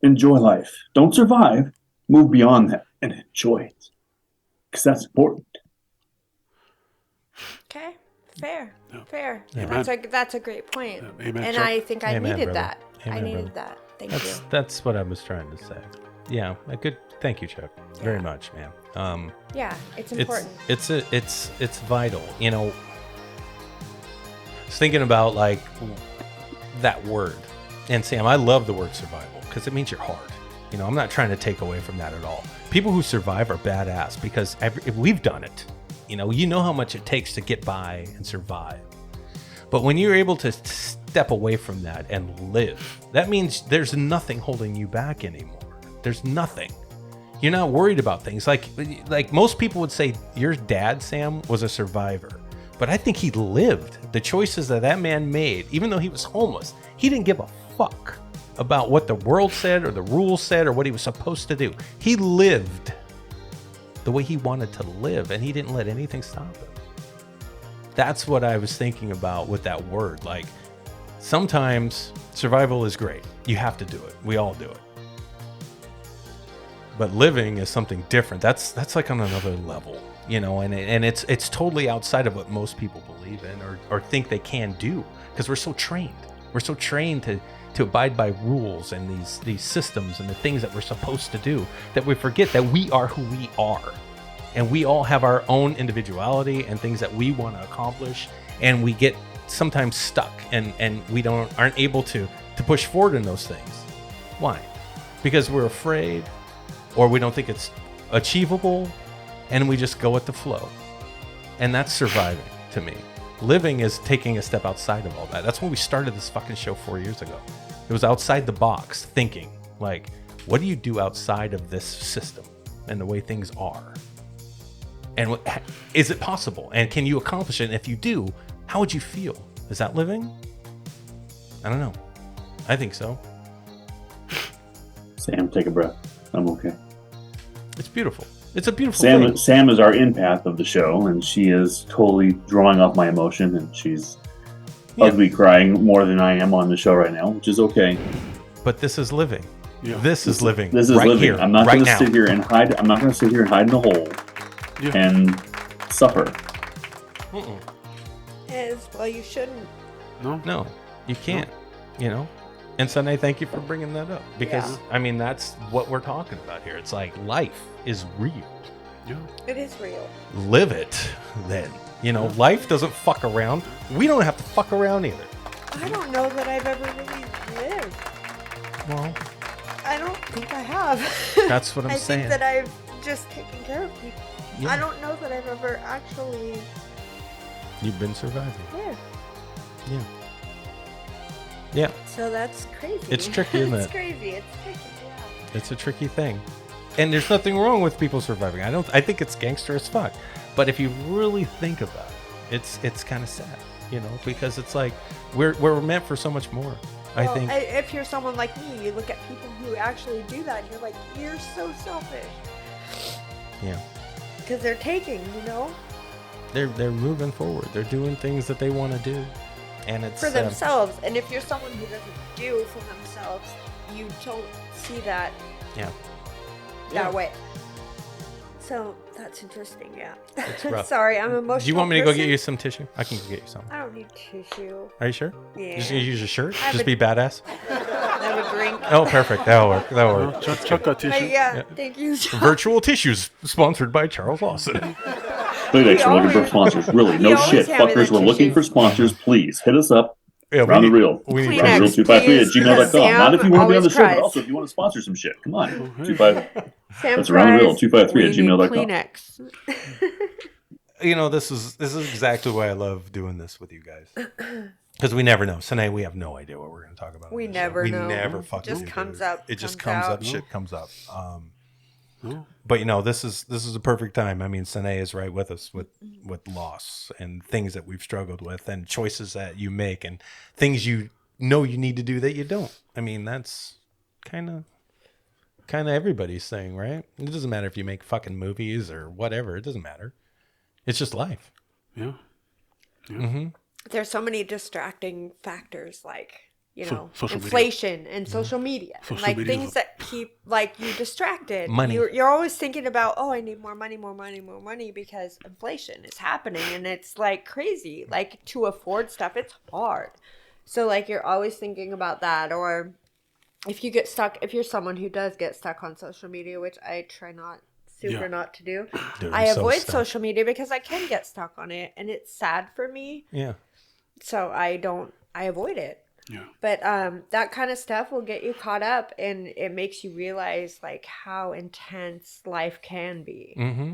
Enjoy life. Don't survive. Move beyond that and enjoy it. Because that's important. Okay, fair, Yeah. fair. Amen. That's a great point. Yeah, amen, And Chuck. I think I Amen, needed brother. that. I Amen, needed brother. that. Thank you. That's what I was trying to say. Yeah, a good. Thank you, Chuck, very Yeah. much, man. Yeah, it's important. It's vital. You know, I was thinking about like that word, and Sam, I love the word survival because it means you're hard. You know, I'm not trying to take away from that at all. People who survive are badass because if we've done it. You know how much it takes to get by and survive. But when you're able to step away from that and live, that means there's nothing holding you back anymore. There's nothing. You're not worried about things. Like most people would say your dad, Sam, was a survivor. But I think he lived. The choices that man made, even though he was homeless, he didn't give a fuck about what the world said or the rules said or what he was supposed to do. He lived the way he wanted to live, and he didn't let anything stop him. That's what I was thinking about with that word. Like, sometimes survival is great. You have to do it. We all do it. But living is something different. That's like on another level, you know, and it's totally outside of what most people believe in or think they can do, because we're so trained. We're so trained to abide by rules and these systems and the things that we're supposed to do that we forget that we are who we are. And we all have our own individuality and things that we want to accomplish, and we get sometimes stuck and we aren't able to push forward in those things. Why? Because we're afraid, or we don't think it's achievable, and we just go with the flow. And that's surviving to me. Living is taking a step outside of all that. That's when we started this fucking show 4 years ago. It was outside the box thinking, like, what do you do outside of this system and the way things are? And is it possible? And can you accomplish it? And if you do, how would you feel? Is that living? I don't know. I think so. Sam, take a breath. I'm okay. It's beautiful. It's a beautiful thing. Sam is our empath of the show, and she is totally drawing off my emotion, and she's ugly crying more than I am on the show right now, which is okay. But this is living. Yeah. This is living. This is right living. Here, I'm not right going to now. sit here and hide. I'm not going to sit here and hide in a hole Yeah. and suffer. Well, you shouldn't. No, you can't. You know. And Sunday, thank you for bringing that up, because Yeah. I mean that's what we're talking about here. It's like life is real. Yeah. It is real. Live it, then. You know, life doesn't fuck around. We don't have to fuck around either. I don't know that I've ever really lived. Well, I don't think I have. that's what I'm I saying. think that I've just taken care of people. Yeah. I don't know that I've ever actually You've been surviving. lived. Yeah. Yeah, So that's crazy. It's tricky, isn't It's it? crazy. It's tricky, yeah. it's a tricky thing. And there's nothing wrong with people surviving. I think it's gangster as fuck. But if you really think about it, it's kind of sad, you know, because it's like we're meant for so much more. I Well, think if you're someone like me, you look at people who actually do that, and you're like, you're so selfish. yeah. Because they're taking, you know? They're moving forward. They're doing things that they want to do. And it's For themselves. And if you're someone who doesn't do for themselves, you don't see that yeah. that way. So that's interesting, yeah. It's rough. Sorry, I'm emotional. Do you want me to go get person. you some tissue? I can go get you some. I don't need tissue. Are you sure? Yeah. Just gonna use your shirt? have Just a- be badass? I have a drink. Oh, perfect. That'll work. That'll work. Chuck got tissue. Yeah, thank you. Virtual tissues sponsored by Charles Lawson. Kleenex, we're looking for always- sponsors. Really, he no always shit, hand me fuckers. the We're looking tissues. for sponsors. Please hit us up. Yeah, Round the reel. We need Kleenex. Round the reel 253 at gmail.com. Sam Not if you want to be on the always show, but cries. also if you want to sponsor some shit. Come on. Oh, 25. Sam That's around the reel cries, 253 at we need gmail.com. Kleenex. This is exactly why I love doing this with you guys. Because we never know. Sine, we have no idea what we're going to talk about. on We this show. never know. We never fucking Just do, comes dude. up, It just comes comes out. up. Shit comes up. No. But this is a perfect time. I mean, Sine is right with us with loss and things that we've struggled with and choices that you make and things you know you need to do that you don't. I mean, that's kind of everybody's thing, right? It doesn't matter if you make fucking movies or whatever. It doesn't matter. It's just life. Yeah. There's so many distracting factors, like social media. inflation and social media, and, Social like media is things a- that keep you distracted. Money. You're always thinking about, oh, I need more money, because inflation is happening, and it's like crazy. Like to afford stuff, it's hard. So like you're always thinking about that, or if you get stuck, if you're someone who does get stuck on social media, which I try not to do. Dude, I I'm so avoid stuck. social media because I can get stuck on it, and it's sad for me. Yeah. So I avoid it. Yeah. But that kind of stuff will get you caught up, and it makes you realize like how intense life can be. Mm-hmm.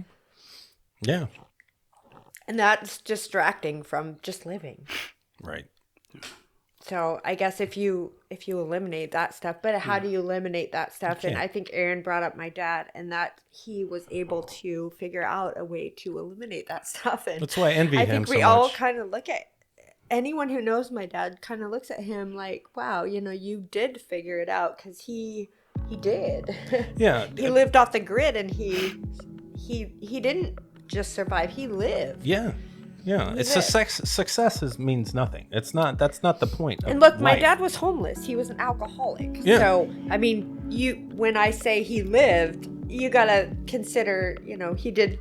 Yeah. And that's distracting from just living. Right. So I guess if you eliminate that stuff, but how do you eliminate that stuff? And can't. I think Aaron brought up my dad, and that he was able to figure out a way to eliminate that stuff. And That's why I envy I him think so we all much. kind of look at anyone who knows my dad kind of looks at him like, wow, you did figure it out, because he did. Yeah. He lived off the grid, and he didn't just survive. He lived. Yeah. Yeah. It's it. success means nothing. That's not the point. And look, my life. dad was homeless. He was an alcoholic. Yeah. So, I mean, when I say he lived, you gotta consider, he did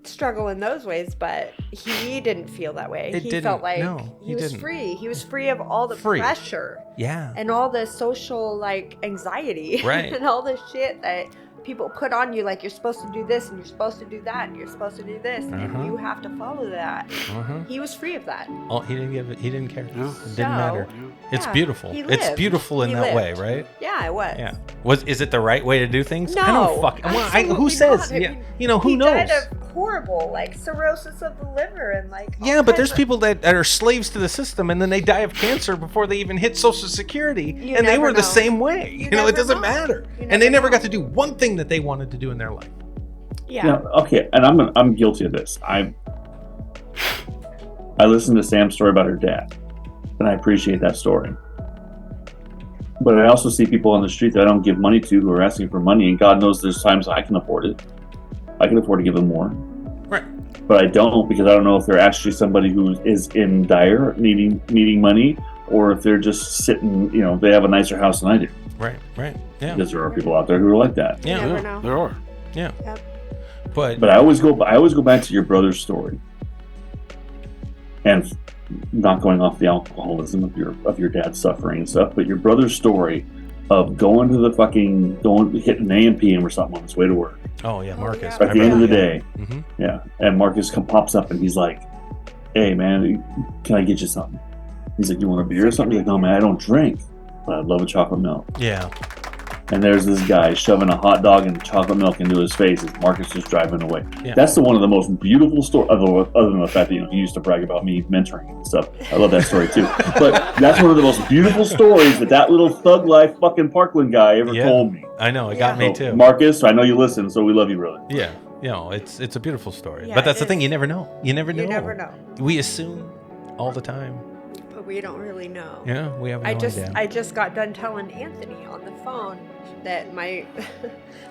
struggle in those ways, but he didn't feel that way. It He didn't. felt like No, he he was didn't. free. He was free of all the Free. pressure Yeah. and all the social anxiety Right. and all the shit that people put on you, like you're supposed to do this and you're supposed to do that and you're supposed to do this and you have to follow that. He was free of that. He didn't care. Yeah. It didn't So, matter. It's yeah, beautiful. he It's lived. beautiful in He that way, lived. right? Yeah, it was. Yeah. Is it the right way to do things? No, I don't fucking. Who absolutely says? not. I Yeah. mean, Who he knows? died of horrible, cirrhosis of the liver and all Yeah, but there's kinds of- people that are slaves to the system, and then they die of cancer before they even hit Social Security, You and they never were the know. same way. You It never doesn't know. matter, You and they never never know. got to do one thing that they wanted to do in their life. Yeah. Okay, and I'm guilty of this. I listened to Sam's story about her dad, and I appreciate that story. But I also see people on the street that I don't give money to who are asking for money, and God knows there's times I can afford it. I can afford to give them more. Right. But I don't, because I don't know if they're actually somebody who is in dire needing money, or if they're just sitting, they have a nicer house than I do. Right. Yeah. Because there are people out there who are like that. Yeah. never know. There are. Yeah. Yep. But I always go back to your brother's story, and not going off the alcoholism of your dad's suffering and stuff, but your brother's story of going to the hitting an A&P or something on his way to work. oh yeah, Marcus. yeah. At the end of the day, Mhm. yeah, and Marcus pops up and he's like, "Hey man, can I get you something?" He's like, "You want a beer or something?" He's like, "No man, I don't drink, but I'd love a chocolate milk." Yeah. And there's this guy shoving a hot dog and chocolate milk into his face as Marcus is driving away. Yeah. That's one of the most beautiful stories, other than the fact that he used to brag about me mentoring and stuff. I love that story too. But that's one of the most beautiful stories that little thug life fucking Parkland guy ever Yeah. told me. I know. It got Yeah. me So, too. Marcus, I know you listen, so we love you, brother. Yeah. It's a beautiful story. Yeah, but that's it the thing. is. You never know. You never know. You never know. We assume all the time. But we don't really know. Yeah. We have no idea. I just got done telling Anthony on the phone that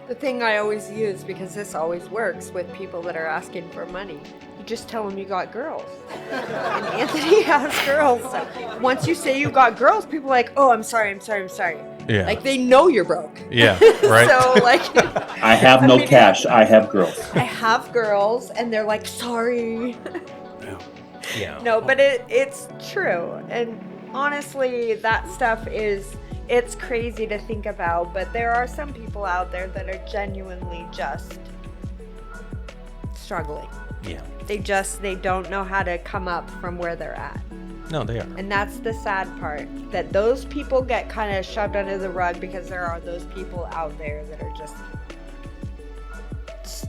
the thing I always use, because this always works with people that are asking for money. You just tell them you got girls. And Anthony has girls. So once you say you got girls, people are like, oh, I'm sorry. Yeah. Like they know you're broke. Yeah, right. So like, I have no cash. I have girls. I have girls, and they're like, sorry. Yeah. No, but it's true. And honestly, that stuff it's crazy to think about, but there are some people out there that are genuinely just struggling. Yeah. They don't know how to come up from where they're at. No, they are. And that's the sad part, that those people get kind of shoved under the rug because there are those people out there that are just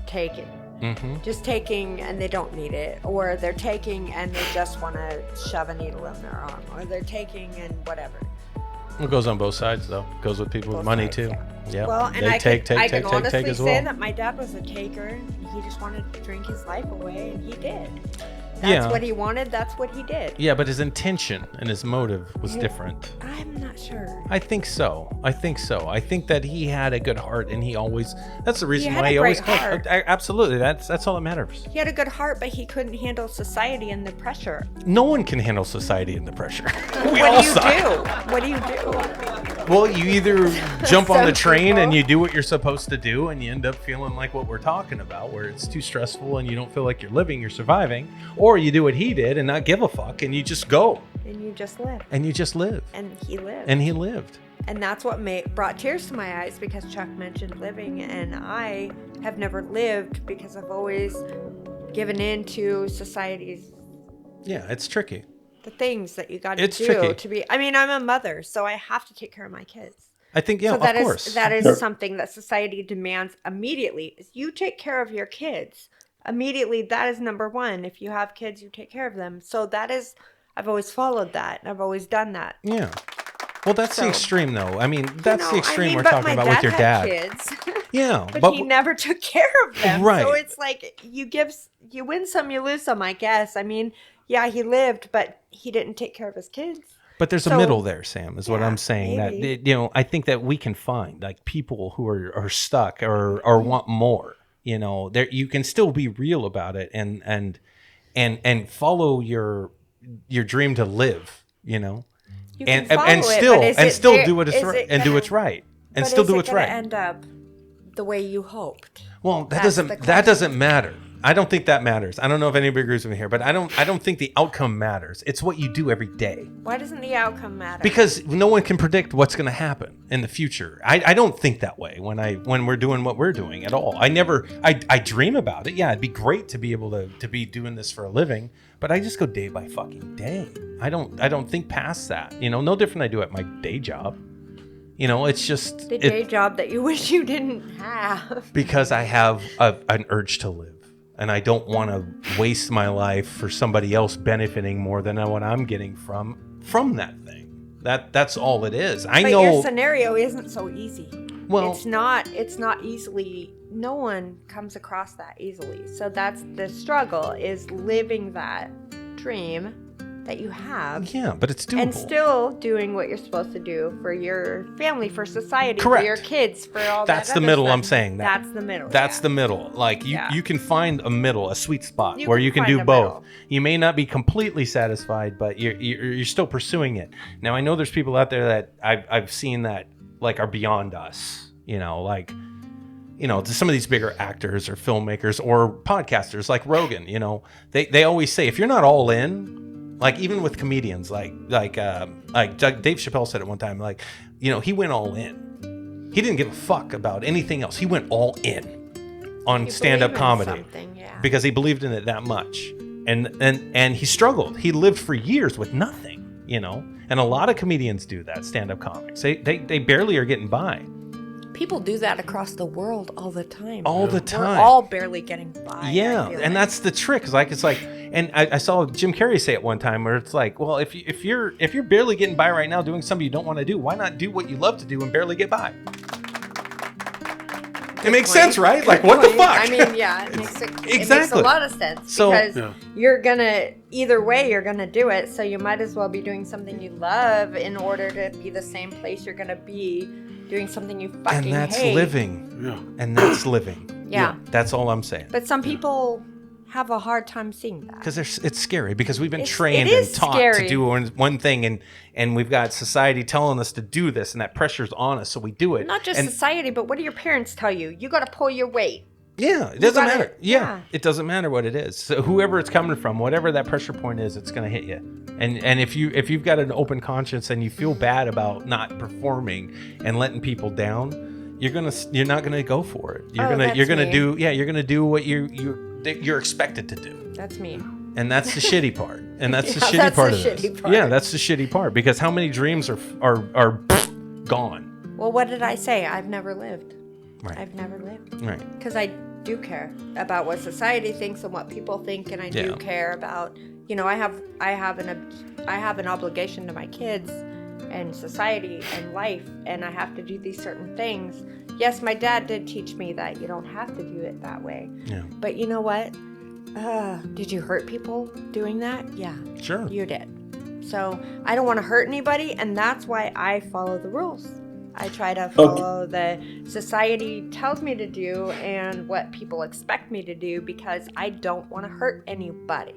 taking. Mm-hmm. Just taking and they don't need it, or they're taking and they just want to shove a needle in their arm, or they're taking and whatever. It goes on both sides, though. It goes with people with money, sides, too. yeah. Yeah. Well, and they I can take honestly as say well. that my dad was a taker. He just wanted to drink his life away, and he did. That's Yeah. what he wanted. That's what he did. Yeah, but his intention and his motive was different. I'm not sure. I think so. I think that he had a good heart, and he always. That's the reason had why a he always. great heart. Absolutely. That's all that matters. He had a good heart, but he couldn't handle society and the pressure. No one can handle society and the pressure. We What all do you suck. do? What do you do? Well, you either jump on the Some train people. and you do what you're supposed to do, and you end up feeling like what we're talking about, where it's too stressful and you don't feel like you're living, you're surviving, or you do what he did and not give a fuck and you just go And you just live. and you just live. And he lived. And he lived. And that's what brought tears to my eyes, because Chuck mentioned living, and I have never lived because I've always given in to society's Yeah, it's tricky. the things that you got to It's do tricky. to be. I mean, I'm a mother, so I have to take care of my kids. I think, yeah, So that of is course. that is Sure. something that society demands immediately. Is you take care of your kids immediately. That is number one. If you have kids, you take care of them. So that is, I've always followed that. I've always done that. Yeah. Well, that's the So- extreme, though. I mean, that's the extreme we're but talking my about with your had dad. Kids, Yeah, but he never took care of them. Right. So it's like you win some, you lose some. I guess. I mean, yeah, he lived, but he didn't take care of his kids. But there's a So- middle there, Sam, is what Yeah, I'm saying. maybe. That, you know, I think that we can find like people who are stuck or want more. You know, there you can still be real about it and follow your dream to live. You know, You and can follow and it, still but is and it still there- do what is is right it and do gonna- what's right and but still is do it what's gonna right. End up the way you hoped. Well, that That's the that doesn't matter. I don't think that matters. I don't know if anybody agrees with me here, but I don't think the outcome matters. It's what you do every day. Why doesn't the outcome matter? Because no one can predict what's going to happen in the future. I don't think that way when we're doing what we're doing at all. I dream about it. Yeah, it'd be great to be able to be doing this for a living, but I just go day by fucking day. I don't think past that. You know, no different than I do at my day job. You know, it's just the day job that you wish you didn't have. because I have an urge to live. And I don't want to waste my life for somebody else benefiting more than what I'm getting from that thing. That's all it is. I But know. your scenario isn't so easy. Well, It's not easily. No one comes across that easily. So that's the struggle, is living that dream that you have. yeah, but it's doable. And still doing what you're supposed to do for your family, for society, Correct. for your kids, for all That's that. the other middle stuff. I'm saying. That's the middle. That's yeah. the middle. Like Yeah. you can find a middle, a sweet spot You where can you can find do a both. middle. You may not be completely satisfied, but you're still pursuing it. Now I know there's people out there that I've seen that like are beyond us. You know, like. You know, to some of these bigger actors or filmmakers or podcasters like Rogan, you know, they always say if you're not all in, like even with comedians, like Dave Chappelle said it one time, like, you know, he went all in. He didn't give a fuck about anything else. He went all in on You stand-up believe in comedy something, yeah. because he believed in it that much. And he struggled. He lived for years with nothing, you know. And a lot of comedians do that, stand-up comics. They barely are getting by. People do that across the world all the time. All the time. We're all barely getting by. Yeah, I feel and like. that's the trick. It's like, and I saw Jim Carrey say it one time where it's like, well, if you're barely getting by right now doing something you don't want to do, why not do what you love to do and barely get by? It makes sense, right? Like, what the fuck? I mean, yeah, it makes it makes Exactly. a lot of sense So- because Yeah. you're gonna either way you're gonna do it, so you might as well be doing something you love in order to be the same place you're gonna be doing something you fucking And that's hate. living. Yeah. And that's living. Yeah. That's all I'm saying. But some people have a hard time seeing that. Because it's scary, because we've been It trained is and taught scary. to do one thing, and we've got society telling us to do this, and that pressure's on us, so we do it. Not just and, society, but what do your parents tell you? You got to pull your weight. Yeah, it doesn't gotta- matter. Yeah, it doesn't matter what it is. So whoever it's coming from, whatever that pressure point is, it's going to hit you. And if you've got an open conscience and you feel bad about not performing and letting people down, you're not gonna go for it. You're gonna do what you're expected to do. That's me. And that's the shitty part. And that's the Yeah, shitty that's part the of this. shitty part. Yeah, that's the shitty part, because how many dreams are gone? Well, what did I say? I've never lived. Right. I've never lived. Right. Because I do care about what society thinks and what people think, and I do Yeah. care about, I have an obligation to my kids and society and life, and I have to do these certain things. Yes, my dad did teach me that you don't have to do it that way. Yeah. But you know what? Did you hurt people doing that? Yeah. Sure. You did. So I don't want to hurt anybody, and that's why I follow the rules. I try to follow the society tells me to do and what people expect me to do, because I don't want to hurt anybody.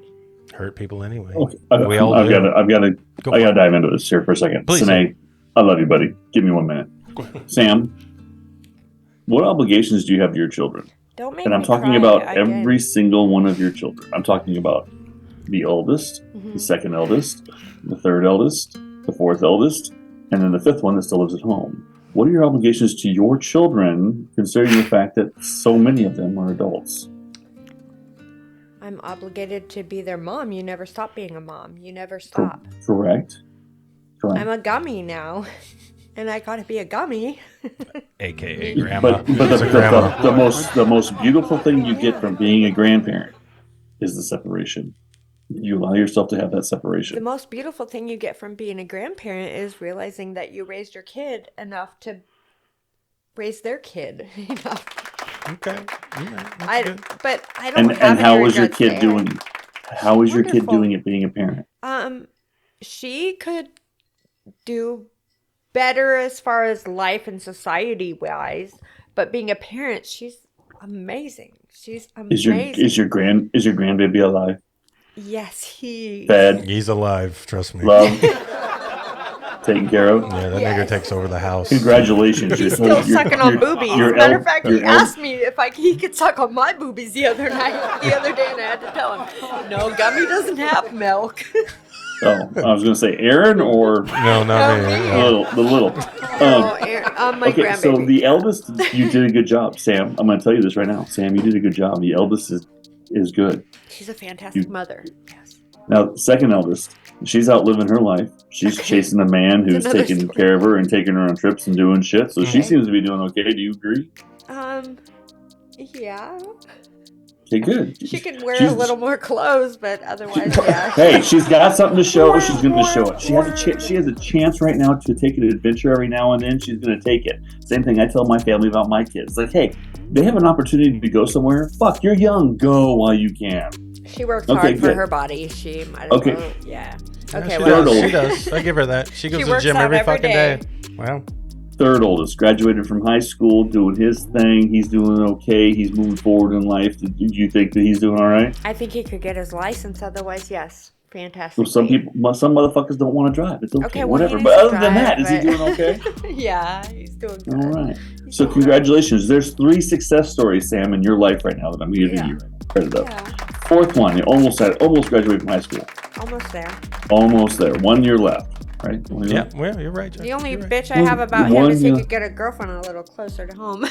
Hurt people anyway. Okay. We all I've do. got to Go I for got to it. dive into this here for a second. Please. Sine, I love you, buddy. Give me 1 minute. Sam, what obligations do you have to your children? Don't make And I'm me talking cry about again. every single one of your children. I'm talking about the oldest, Mm-hmm. the second eldest, the third eldest, the fourth eldest, and then the fifth one that still lives at home. What are your obligations to your children, considering the fact that so many of them are adults? I'm obligated to be their mom. You never stop being a mom. You never stop. Correct. I'm a gummy now, and I gotta be a gummy. AKA grandma. But It's a grandma. the most beautiful thing you get from being a grandparent is the separation. You allow yourself to have that The separation. most beautiful thing you get from being a grandparent is realizing that you raised your kid enough to raise their kid. Okay. Yeah, that's good. But I don't And have how any is your regrets kid there. doing? How is your kid Wonderful. doing at being a parent? She could do better as far as life and society wise, but being a parent, she's amazing. She's amazing. Is your grandbaby alive? Yes, he. Fed, He's alive, trust me. loved, taken care of? Yeah, that Yes. nigga takes over the house. Congratulations. He's still sucking on boobies. As a matter of fact, he asked me if he could suck on my boobies the other day, and I had to tell him, no, Gummy doesn't have milk. Oh, I was going to say Aaron or No, not No, me. me. the little. Oh, my Okay, grandbaby. so the eldest, you did a good job, Sam. I'm going to tell you this right now, Sam. You did a good job. The eldest is good. She's a fantastic mother. Yes. Now, the second eldest, she's out living her life. She's chasing a man who's Another taking story. care of her and taking her on trips and doing shit. So she Okay. seems to be doing okay. Do you agree? Yeah. Okay, good. She could wear She's- a little more clothes, but otherwise, yeah. Hey, she's got something to show. She's going to show it. She has a chance right now to take an adventure every now and then. She's going to take it. Same thing I tell my family about my kids. Like, hey, they have an opportunity to go somewhere. Fuck, you're young. Go while you can. She works Okay, hard for good. her body. She might as Okay. well. Yeah. Yeah, Okay, she well, does. old. She does. I give her that. She goes to the works gym out every every fucking day. day. Wow. Third oldest, graduated from high school, doing his thing. He's doing okay. He's moving forward in life. Do you think that he's doing all right? I think he could get his license. Otherwise, yes. Fantastic. Well, some motherfuckers don't want to drive. It's okay, Okay, well, whatever. he But needs to other than drive, that, is he but- doing okay? Yeah, he's doing good. All right. So congratulations. There's 3 success stories, Sam, in your life right now that I'm giving Yeah. you credit of. Yeah, Fourth one, you almost graduated from high school. almost there. Almost there. 1 year left, right? 1 year Yeah, left. well, you're right, Jack. The only You're right. bitch I have about him One, is he yeah. could get a girlfriend a little closer to home.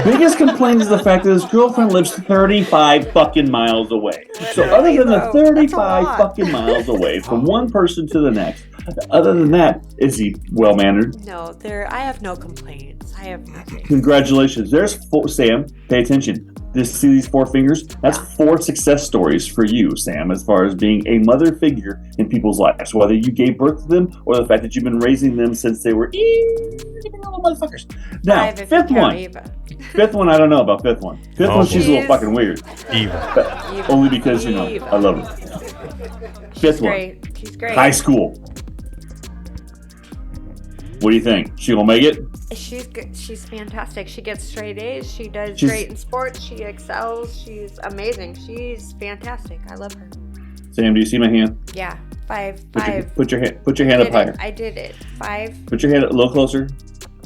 Biggest complaint is the fact that his girlfriend lives 35 fucking miles away. So other than the Literally, though, 35 that's a lot. fucking miles away from one person to the next, other than that, is he well mannered? No, I have no complaints. I have nothing. Congratulations. There's 4, Sam, pay attention. See these 4 fingers? That's 4 success stories for you, Sam, as far as being a mother figure in people's lives. Whether you gave birth to them or the fact that you've been raising them since they were little motherfuckers. Now, 5 if you fifth count one. Eva. Fifth one, I don't know about fifth one. Fifth Oh, one, she's a little boy. fucking weird. Evil. Eva. Only because, Eva. I love her. Fifth one, Great. She's great. high school. What do you think? She gonna make it? She's good. She's fantastic. She gets straight A's. She does She's- great in sports. She excels. She's amazing. She's fantastic. I love her. Sam, do you see my hand? Yeah, five. Put your hand up higher. I did it. 5. Put your hand a little closer.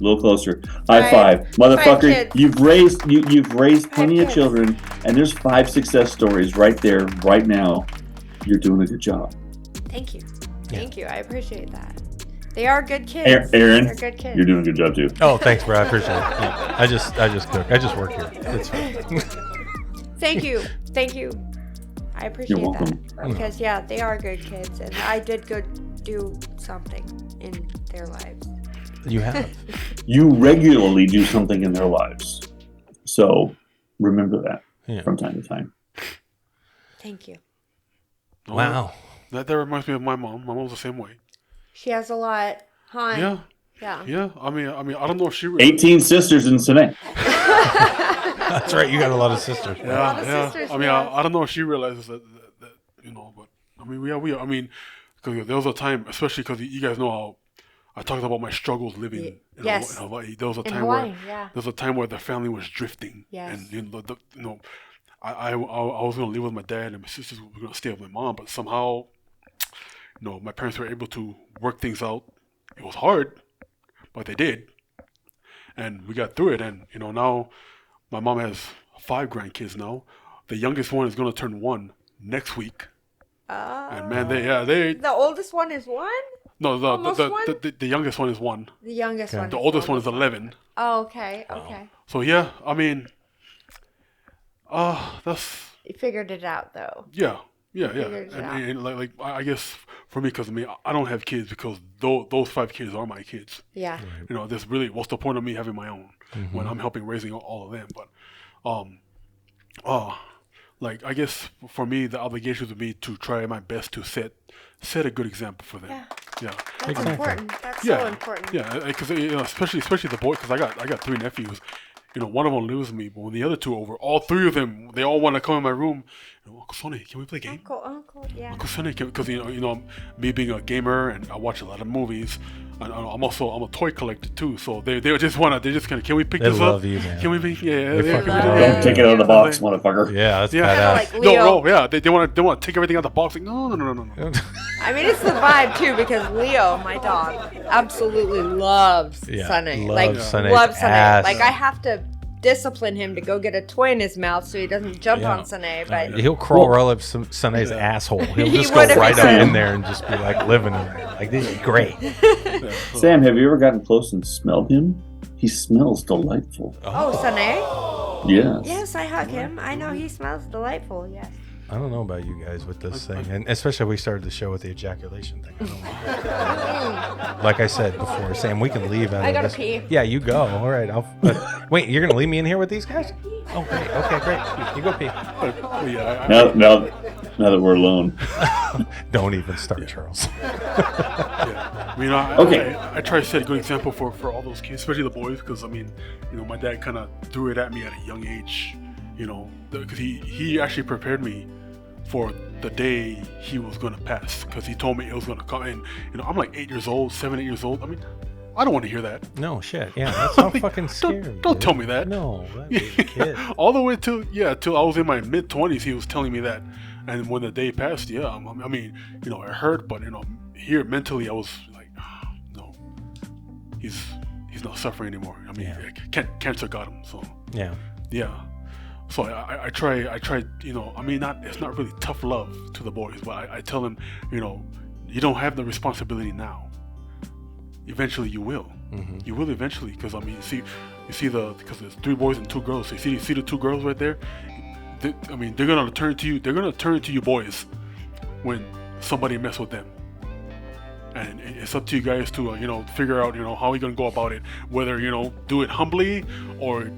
A little closer. High Five. five, motherfucker! Kids. You've raised plenty of kids. children, and there's 5 success stories right there, right now. You're doing a good job. Thank you. Thank you. I appreciate that. They are good kids. Aaron, They're good kids. you're doing a good job too. Oh, thanks, bro. I appreciate it. Yeah. I just cook. I just work here. It's fine. Thank you. Thank you. I appreciate You're welcome. that. Because, yeah, they are good kids. And I did do something in their lives. You have. You regularly do something in their lives, so remember that from time to time. Thank you. Wow. That reminds me of my mom. My mom's the same way. She has a lot, huh? Yeah. Yeah. Yeah. I mean, I don't know if she. 18 sisters in Sine. That's right. You got a lot of sisters. Right? Yeah, lot of yeah. sisters, I mean, yeah. I don't know if she realizes that but I mean, I mean, because there was a time, especially because you guys know how I talked about my struggles living in Yes. Hawaii. There was a In time Hawaii, where yeah. there was a time where the family was drifting. Yes. And I was gonna live with my dad and my sisters were gonna stay with my mom, but somehow, my parents were able to work things out. It was hard, but they did, and we got through it. And now my mom has 5 grandkids now. The youngest one is gonna turn 1 next week. And man, they The oldest one is 1? no Almost one? the youngest one is 1. The youngest one. The oldest one is 11. Oh, okay. Okay. So yeah, I mean, that's You figured it out, though. yeah. figured it out. And like I guess for me, because I don't have kids because those 5 kids are my kids. Yeah. There's really what's the point of me having my own when I'm helping raising all of them? But like I guess for me the obligation would be to try my best to set a good example for them. Yeah. That's Exactly. important. That's Yeah, so important. yeah, because especially the boys, because I got 3 nephews. One of them lives with me, but when the other 2 are over, all 3 of them they all want to come in my room. Uncle Sonny, can we play a game? Uncle, yeah. Uncle Sonny, because me being a gamer and I watch a lot of movies. And I'm a toy collector too, so they just can we pick They this love up? you, man. Can we pick? Yeah, They yeah, fucking yeah, do. yeah, Don't take it out of the box, motherfucker. Yeah, that's Yeah. badass. Like Leo. No, yeah, they want to take everything out of the box. Like, no. I mean, it's the vibe too because Leo, my dog, absolutely loves Yeah, Sunny. loves Like Sunny's loves Sunny. ass. Like I have to discipline him to go get a toy in his mouth so he doesn't jump Yeah. on Sunny. But He'll crawl right up Sunny's asshole. He'll He just go would if he right up could. in there and just be like living in there. Like, this is great. Sam, have you ever gotten close and smelled him? He smells delightful. oh, Sunny. Yes. Yes, I hug him. I know he smells delightful. Yes. I don't know about you guys with this thing, and especially we started the show with the ejaculation thing. I don't know. Like I said before, Sam, we can leave out I of gotta this. pee. Yeah, you go. All right. Wait, you're gonna leave me in here with these guys? Oh, great. Okay, great. You go pee. But yeah, Now that we're alone. Don't even start, Charles. Okay. I try to set a good example for all those kids, especially the boys, because my dad kind of threw it at me at a young age, because he actually prepared me for the day he was going to pass, because he told me it was going to come. And I'm like 8 years old, 7, 8 years old. I mean, I don't want to hear that. No shit. Yeah, that's how fucking scary. Don't tell me that. No, that's a kid. All the way till I was in my mid-20s, he was telling me that. And when the day passed, yeah, I mean, it hurt, but here mentally, I was like, no, he's not suffering anymore. I mean, cancer got him, so Yeah. yeah. So I try, I mean, it's not really tough love to the boys, but I tell them, you don't have the responsibility now. Eventually you will. Mm-hmm. You will eventually, because I mean, you see because there's 3 boys and 2 girls. So you see the 2 girls right there. They're gonna turn to you. They're gonna turn to you boys when somebody mess with them. And it's up to you guys to figure out how you're gonna go about it. Whether do it humbly or,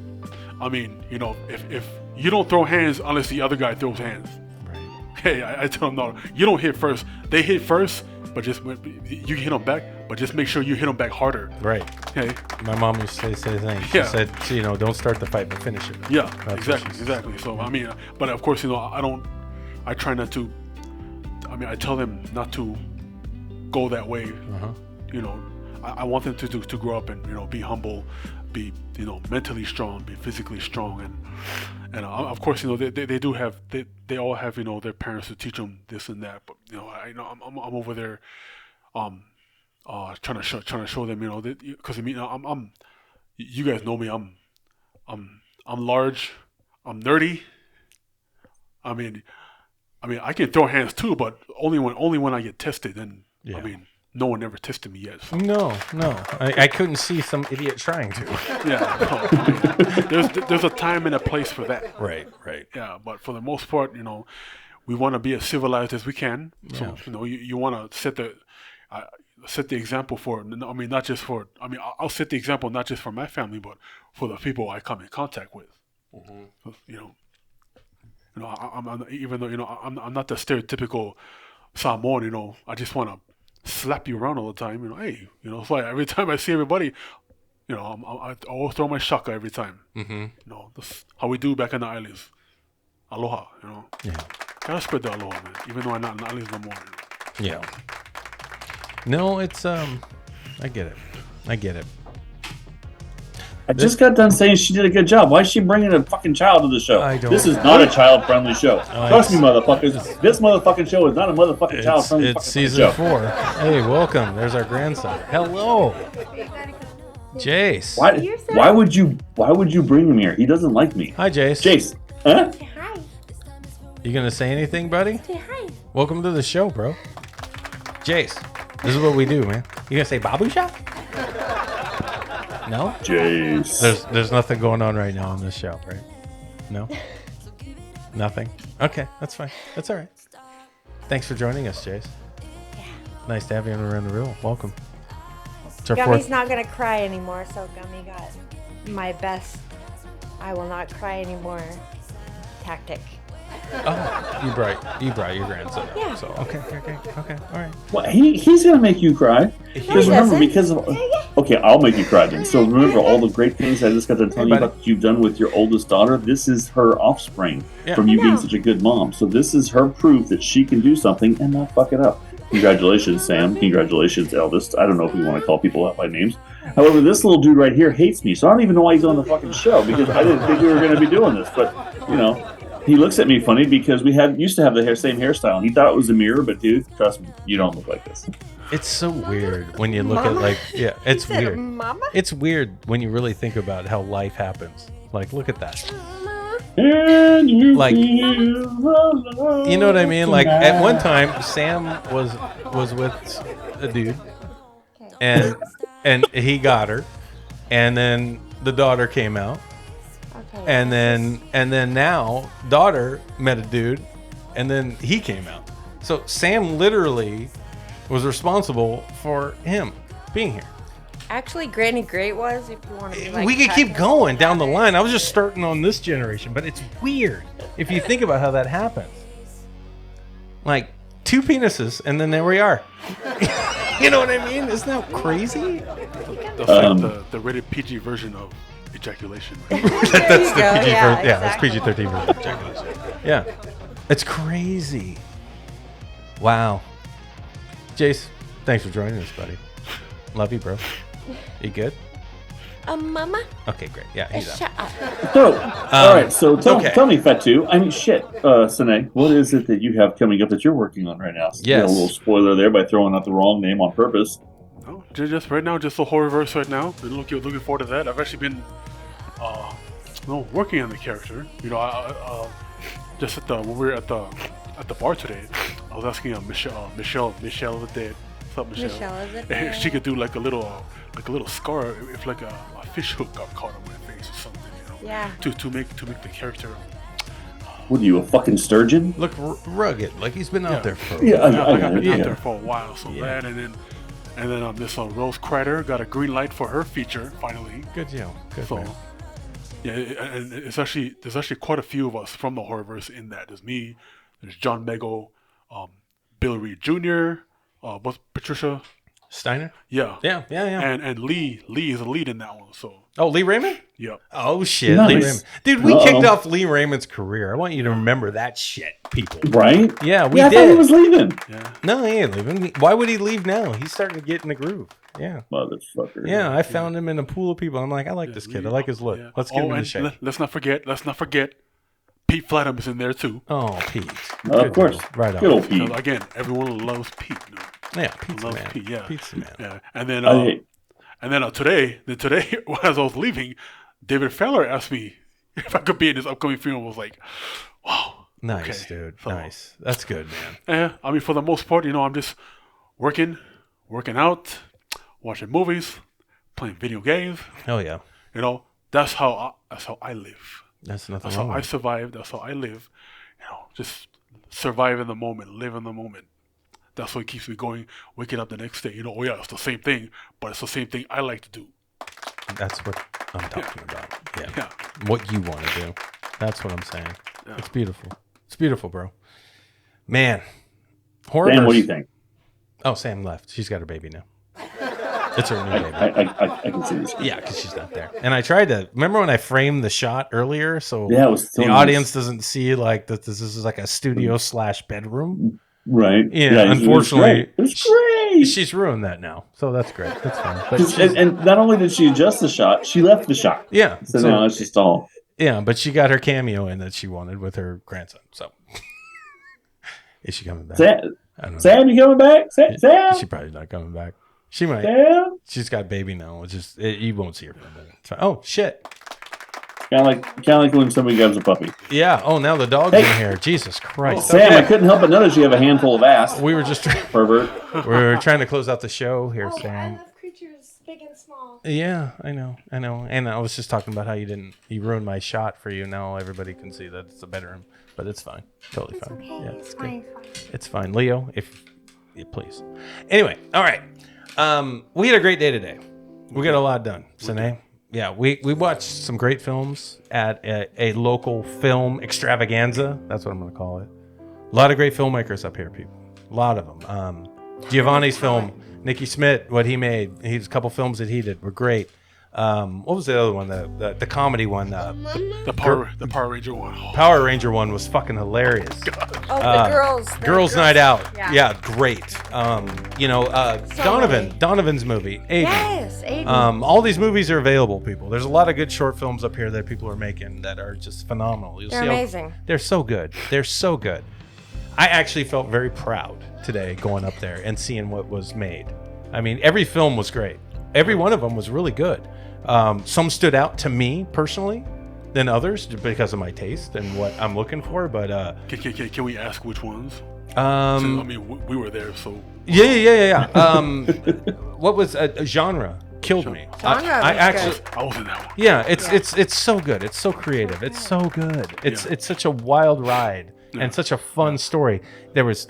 I mean, if you don't throw hands unless the other guy throws hands. Right. Hey, I tell them no. You don't hit first. They hit first, but you hit them back. But just make sure you hit them back harder. Right. Okay. My mom used to say the thing. She Yeah. said, don't start the fight, but finish it. Yeah, That's what she exactly. said. So I mean, but of course, I try not to. I mean, I tell them not to go that way. Uh-huh. I want them to grow up and be humble, be mentally strong, be physically strong, and of course they do have they all have their parents to teach them this and that. But I'm over there trying to show them because I'm you guys know me, I'm large, I'm nerdy. I mean I can throw hands too, but only when I get tested. And I mean, no one ever tested me yet. So. No. I couldn't see some idiot trying to. Yeah, no. There's a time and a place for that. Right. Yeah, but for the most part, we want to be as civilized as we can. So you want to set the example for. I mean, not just for. I mean, I'll set the example not just for my family, but for the people I come in contact with. So, I'm even though I'm not the stereotypical Samoan. I just want to slap you around all the time. Hey, it's like every time I see everybody, I always throw my shaka every time. That's how we do back in the islands. Aloha, Yeah. Gotta spread the aloha, man. Even though I'm not in the islands no more. Yeah. No, it's I get it. I just got done saying she did a good job. Why is she bringing a fucking child to the show? I don't This is know. not a child-friendly show. Trust me, it's- motherfuckers. This motherfucking show is not a motherfucking child-friendly It's fucking season show. 4. Hey, welcome. There's our grandson. Hello, Jace. Why would you bring him here? He doesn't like me. Hi, Jace. Jace, huh? Hi. You gonna say anything, buddy? Say hi. Welcome to the show, bro. Jace, this is what we do, man. You gonna say Babusha? No? Jace. There's nothing going on right now on this show, right? No? Nothing? Okay, that's fine. That's all right. Thanks for joining us, Jace. Nice to have you around the reel. Welcome. It's our Gummy's fourth. not gonna cry anymore, so Gummy got my best I will not cry anymore tactic. Oh, you brought your grandson. Yeah. So okay, all right. Well, he's gonna make you cry. Because remember, because of okay, I'll make you cry then. So remember all the great things I just got to tell you buddy. about that you've done with your oldest daughter. This is her offspring from you being such a good mom. So this is her proof that she can do something and not fuck it up. Congratulations, Sam. Congratulations, eldest. I don't know if we want to call people out by names. However, this little dude right here hates me, so I don't even know why he's on the fucking show because I didn't think we were going to be doing this. But he looks at me funny because we used to have the same hairstyle. And he thought it was a mirror, but dude, trust me, you don't look like this. It's so weird when you look at it's Said, weird. Mama? It's weird when you really think about how life happens. Like, look at that. And you Like, feel alone You know what I mean? Like at one tonight. time, Sam was with a dude, and he got her, and then the daughter came out, Okay. and then now daughter met a dude, and then he came out. So Sam literally was responsible for him being here. Actually, Granny Great was, if you want to be like... We could keep technical going down the about it. line. I was just starting on this generation, but it's weird if you think about how that happens. Like 2 penises, and then there we are. You know what I mean? Isn't that crazy? That's like the rated PG version of ejaculation. Right? That's the go. PG Yeah, version. Yeah, that's exactly. PG-13 version. of ejaculation. Yeah, it's crazy. Wow, Jace, thanks for joining us, buddy. Love you, bro. You good? Mama? Okay, great. Yeah, he's out. Shut up. So, all right. So okay. tell me, Fatu. I mean, shit, Sone, what is it that you have coming up that you're working on right now? So you got a Yes. little spoiler there by throwing out the wrong name on purpose. No, just right now, just the horrorverse right now. Been looking forward to that. I've actually been, working on the character. I just when we were at the bar today, I was asking Michelle the Dead. What's up, Michelle? Michelle is it? If she could do like a little scar if like a fish hook got caught on my face or something. Yeah. To make the character. What are you, a fucking sturgeon? Look rugged, like he's been out there for. Yeah, I've I been got out it. there for a while, so that and then this Rose Crider got a green light for her feature finally. Good deal. Good So, man. yeah, and there's actually quite a few of us from the horrorverse in that. There's me, there's John Mego, Bill Reed Jr., what's Patricia? Steiner? Yeah. Yeah. And Lee is a lead in that one. So Oh, Lee Raymond? yeah. Oh, shit. Nice. Lee Raymond. Dude, we Uh-oh. kicked off Lee Raymond's career. I want you to remember that shit, people. Right? Yeah, we I did. thought he was leaving. Yeah. No, he ain't leaving. Why would he leave now? He's starting to get in the groove. Yeah. Motherfucker. Yeah, I found him in a pool of people. I'm like, I like this kid. I like his look. Yeah. Let's get him in the and shape. let's not forget Pete Flatham is in there too. Oh, Pete. Of Good course. deal. Right on. Good old Pete. Because again, everyone loves Pete. Yeah, Pete's the Loves man. Pete, yeah. Pete's the man. Yeah. And then today, as I was leaving, David Fowler asked me if I could be in his upcoming film. I was like, wow. Nice, okay. dude. So, Nice. That's good, man. Yeah, I mean, for the most part, I'm just working out, watching movies, playing video games. Oh, yeah. That's how I live. That's nothing That's wrong how I with it. survive. That's how I live. Just survive in the moment, live in the moment. That's what keeps me going, waking up the next day. Oh yeah, it's the same thing, but it's the same thing I like to do. That's what I'm talking about. Yeah. Yeah. What you want to do. That's what I'm saying. Yeah. It's beautiful. It's beautiful, bro. Man. Horror. Dan, what do you think? Oh, Sam left. She's got her baby now. It's her new baby. I can see this. Yeah, because she's not there. And I tried to remember when I framed the shot earlier, so Yeah, it was so the nice. audience doesn't see like that. This is like a studio / bedroom. Right. Yeah, unfortunately, it was great. she's ruined that now. So that's great. That's fine. But 'Cause- she's- and not only did she adjust the shot, she left the shot. yeah, So now it's just all. yeah, but she got her cameo in that she wanted with her grandson. So is she coming back? Sam, I don't know. Sam, you coming back? Sam? She's probably not coming back. She might. Sam? She's got baby now. It's just you won't see her for a minute. It's fine. Oh shit. Kind of like when somebody grabs a puppy. Yeah. Oh, now the dog's in here. Jesus Christ. Sam, Okay. I couldn't help but notice you have a handful of ass. We were just Pervert. we were trying to close out the show here, Sam. love creatures big and small. Yeah, I know. And I was just talking about how you ruined my shot for you. Now everybody can see that it's a bedroom, but it's fine. Totally fine. Yeah, it's good. It's fine. Leo, if please. Anyway, all right. We had a great day today. We got a lot done. Sone. Yeah, we watched some great films at a local film extravaganza. That's what I'm going to call it. A lot of great filmmakers up here, people. A lot of them. Giovanni's film, Nicky Smith, what he made. He's a couple films that he did were great. What was the other one? The comedy one. The Power Ranger one. Oh, Power Ranger one was fucking hilarious. Oh, the Girls Night Out. Yeah. Yeah, great. Donovan's movie. Aiden. Yes, Aiden. All these movies are available, people. There's a lot of good short films up here that people are making that are just phenomenal. You'll They're see how- amazing. they're so good. They're so good. I actually felt very proud today going up there and seeing what was made. I mean, every film was great. Every one of them was really good. Some stood out to me personally than others because of my taste and what I'm looking for. But can we ask which ones? um, Since, I mean, we were there, so yeah. What was a genre killed me. Genre I was actually, good. I was in that one. yeah, it's so good. It's so creative. It's so good. It's such a wild ride and such a fun story. There was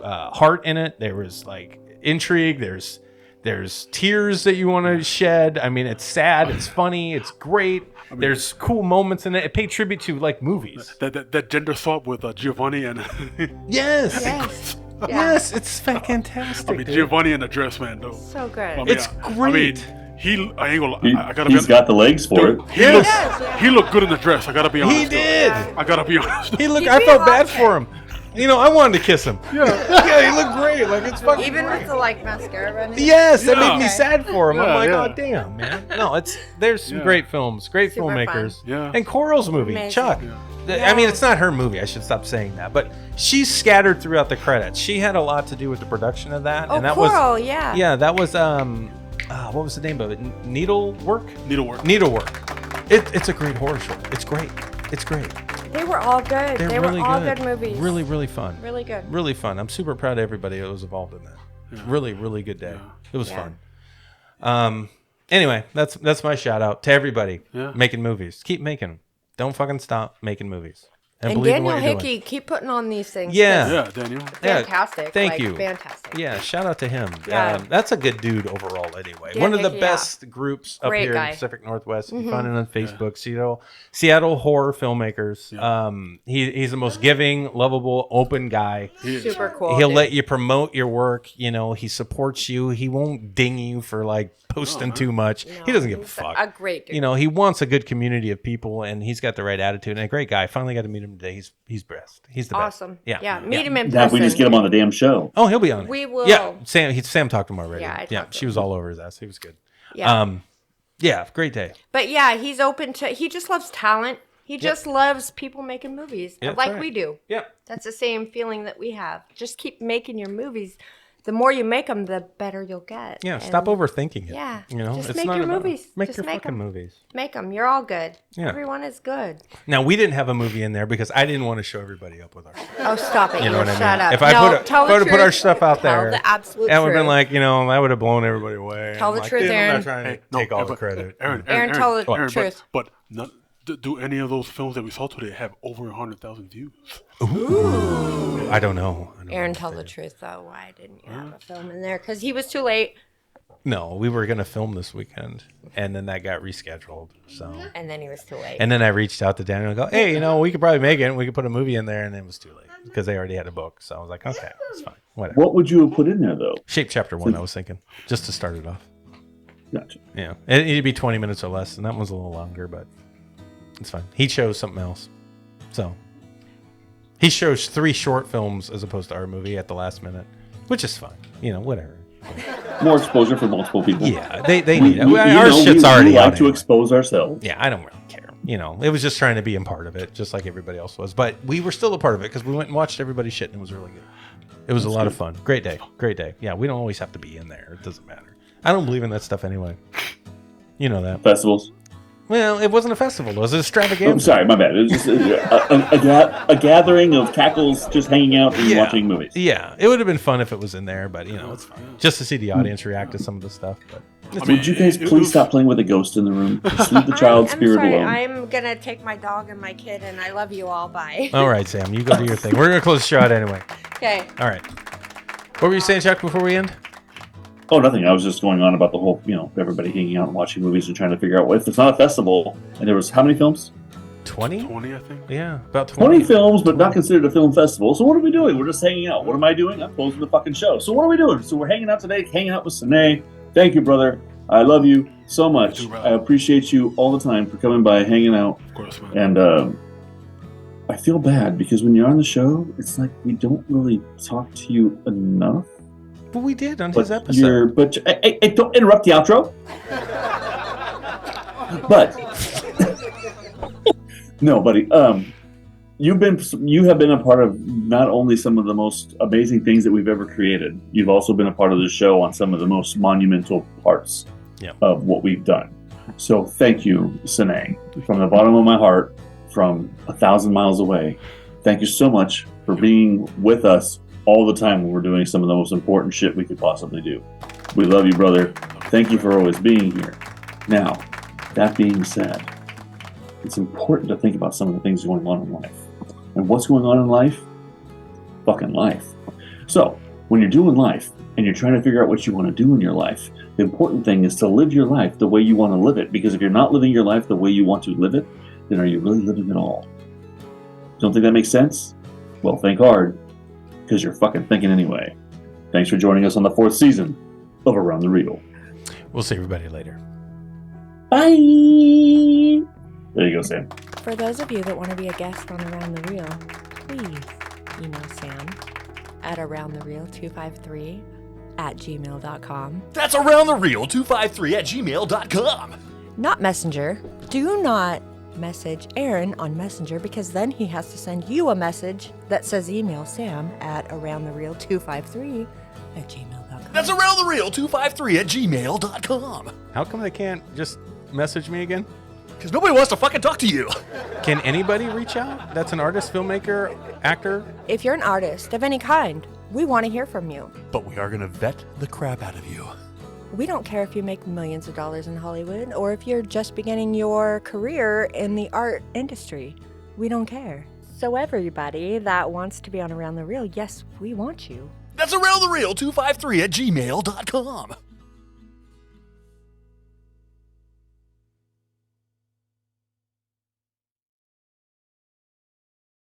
heart in it. There was like intrigue. There's tears that you want to shed. I mean, it's sad. It's funny. It's great. There's cool moments in it. It paid tribute to like movies. That gender swap with Giovanni and Yes. Yes. Yes. It's fantastic. I mean dude. Giovanni and the dress man though. So good. I mean, It's I great. mean, I ain't gonna. I gotta He's be. got the legs for it. He looked good in the dress. I gotta be honest. He did. I gotta be honest. He looked. He'd I be felt hot bad there. for him. I wanted to kiss him. Yeah, he looked great. Like it's fucking. Even great. with the like mascara running. Yes, that Yeah. made me sad for him. I'm Yeah, like, yeah. oh damn, man. No, there's some Yeah. great films, great Super filmmakers. fun. Yeah. And Coral's movie, Amazing. Chuck. I mean, it's not her movie. I should stop saying that. But she's scattered throughout the credits. She had a lot to do with the production of that. Oh, and that Coral, was yeah. that was what was the name of it? Needlework. Needlework. It's a great horror show. It's great. It's great. They were all good. They're They really were all good. good movies. Really, really fun. Really good. Really fun. I'm super proud of everybody that was involved in that. Really, really good day. It was Yeah. fun. Anyway, that's my shout out to everybody Yeah. making movies. Keep making them. Don't fucking stop making movies. and, And believe Daniel in what you're Hickey, doing. keep putting on these things. Yeah. Yeah, Daniel. Yeah, Fantastic. thank like, you. Fantastic. Yeah, shout out to him. Yeah. That's a good dude overall anyway. Dan One of the Hickey, yeah. best groups up Great here guy. in the Pacific Northwest. If you find it on Facebook, Seattle horror filmmakers. He's the most giving, lovable, open guy. Super cool. He'll dude. let you promote your work. You know, he supports you. He won't ding you for like posting too much. he doesn't give a he's fuck. A great dude. You know, he wants a good community of people, and he's got the right attitude and a great guy. I finally got to meet him today. He's best. He's the best. Awesome. Yeah. Yeah. Meet him in Now if person. we just get him on the damn show. Oh, he'll be on it. We will. Yeah, Sam talked to him already. Yeah, I talked to she was all over his ass. He was good. Yeah. Yeah, great day. But yeah, he's open to. He just loves talent. He just loves people making movies Yeah, that's like right. we do. Yeah. That's the same feeling that we have. Just keep making your movies. The more you make them, the better you'll get. Yeah, And stop overthinking it. Yeah, You know, just it's make not your about- movies. Make Just your make fucking 'em. movies. Make them. You're all good. Yeah. Everyone is good. Now, we didn't have a movie in there because I didn't want to show everybody up with our stuff. Oh, stop it. You know what I mean? Shut up. If I No, put tell the put our truth. stuff out Tell there, the absolute that would have been truth. like, you know, that would have blown everybody away. Tell I'm the like, truth, I'm Aaron. not trying to take all the credit. Aaron, tell the truth. But not, do any of those films that we saw today have over 100,000 views? I don't know. Aaron, tell the truth, though. Why didn't you have a film in there? Because he was too late. No, we were going to film this weekend, and then that got rescheduled. So, And then he was too late. and then I reached out to Daniel and go, hey, you know, we could probably make it. We could put a movie in there, and it was too late because they already had a book. So I was like, okay, it's fine, whatever. What would you have put in there though? Shape Chapter 1, I was thinking, just to start it off. Gotcha. Yeah, it needed to be 20 minutes or less, and that one's a little longer, but it's fine. He chose something else, so he chose 3 short films as opposed to our movie at the last minute, which is fine. You know, whatever. More exposure for multiple people. Yeah, they need it. We- Our shit's already we out like to anyway. expose ourselves. Yeah, I don't really care. You know, it was just trying to be a part of it, just like everybody else was. But we were still a part of it because we went and watched everybody's shit, and it was really good. It was a lot of fun. Great day. Great day. Yeah, we don't always have to be in there. It doesn't matter. I don't believe in that stuff anyway. You know that. Festivals. Well, it wasn't a festival. It was an extravaganza. I'm sorry, my bad. It was just a gathering of cackles just hanging out and watching movies. Yeah, it would have been fun if it was in there, but, you know, it's fine. Just to see the audience react to some of the stuff. But Would you guys please stop playing with a ghost in the room? Just leave the child I'm spirit sorry. alone. I'm going to take my dog and my kid, and I love you all. Bye. all right, Sam, you go do your thing. We're going to close the show out anyway. Okay. All right. What were you saying, Chuck, before we end? Oh, nothing. I was just going on about the whole, you know, everybody hanging out and watching movies and trying to figure out if it's not a festival. And there was how many films? 20? 20, I think. Yeah, about 20. 20 films, but not considered a film festival. So what are we doing? We're just hanging out. What am I doing? I'm closing the fucking show. So what are we doing? So we're hanging out today, hanging out with Sone. Thank you, brother. I love you so much. You too, brother. I appreciate you all the time for coming by, hanging out. Of course, man. And I feel bad because when you're on the show, it's like we don't really talk to you enough. But we did on But his episode. hey, don't interrupt the outro. But no, buddy. You have been a part of not only some of the most amazing things that we've ever created. You've also been a part of the show on some of the most monumental parts of what we've done. So thank you, Sone, from the bottom of my heart, from 1,000 miles away. Thank you so much for being with us all the time when we're doing some of the most important shit we could possibly do. We love you, brother. Thank you for always being here. Now, that being said, it's important to think about some of the things going on in life. And what's going on in life? Fucking life. So, when you're doing life and you're trying to figure out what you want to do in your life, the important thing is to live your life the way you want to live it. Because if you're not living your life the way you want to live it, then are you really living at all? Don't think that makes sense? Well, think hard. Because you're fucking thinking anyway. Thanks for joining us on the 4th season of Around the Reel. We'll see everybody later. Bye! There you go, Sam. For those of you that want to be a guest on Around the Reel, please email Sam at aroundthereal253@gmail.com. That's aroundthereal253@gmail.com. Not Messenger. Do not message Aaron on Messenger because then he has to send you a message that says email Sam at aroundthereal253@gmail.com. That's aroundthereal253@gmail.com. How come they can't just message me again? Because nobody wants to fucking talk to you. Can anybody reach out? That's an artist, filmmaker, actor? If you're an artist of any kind, we want to hear from you. But we are going to vet the crap out of you. We don't care if you make millions of dollars in Hollywood or if you're just beginning your career in the art industry. We don't care. So everybody that wants to be on Around the Reel, yes, we want you. That's around the reel 253 at gmail.com.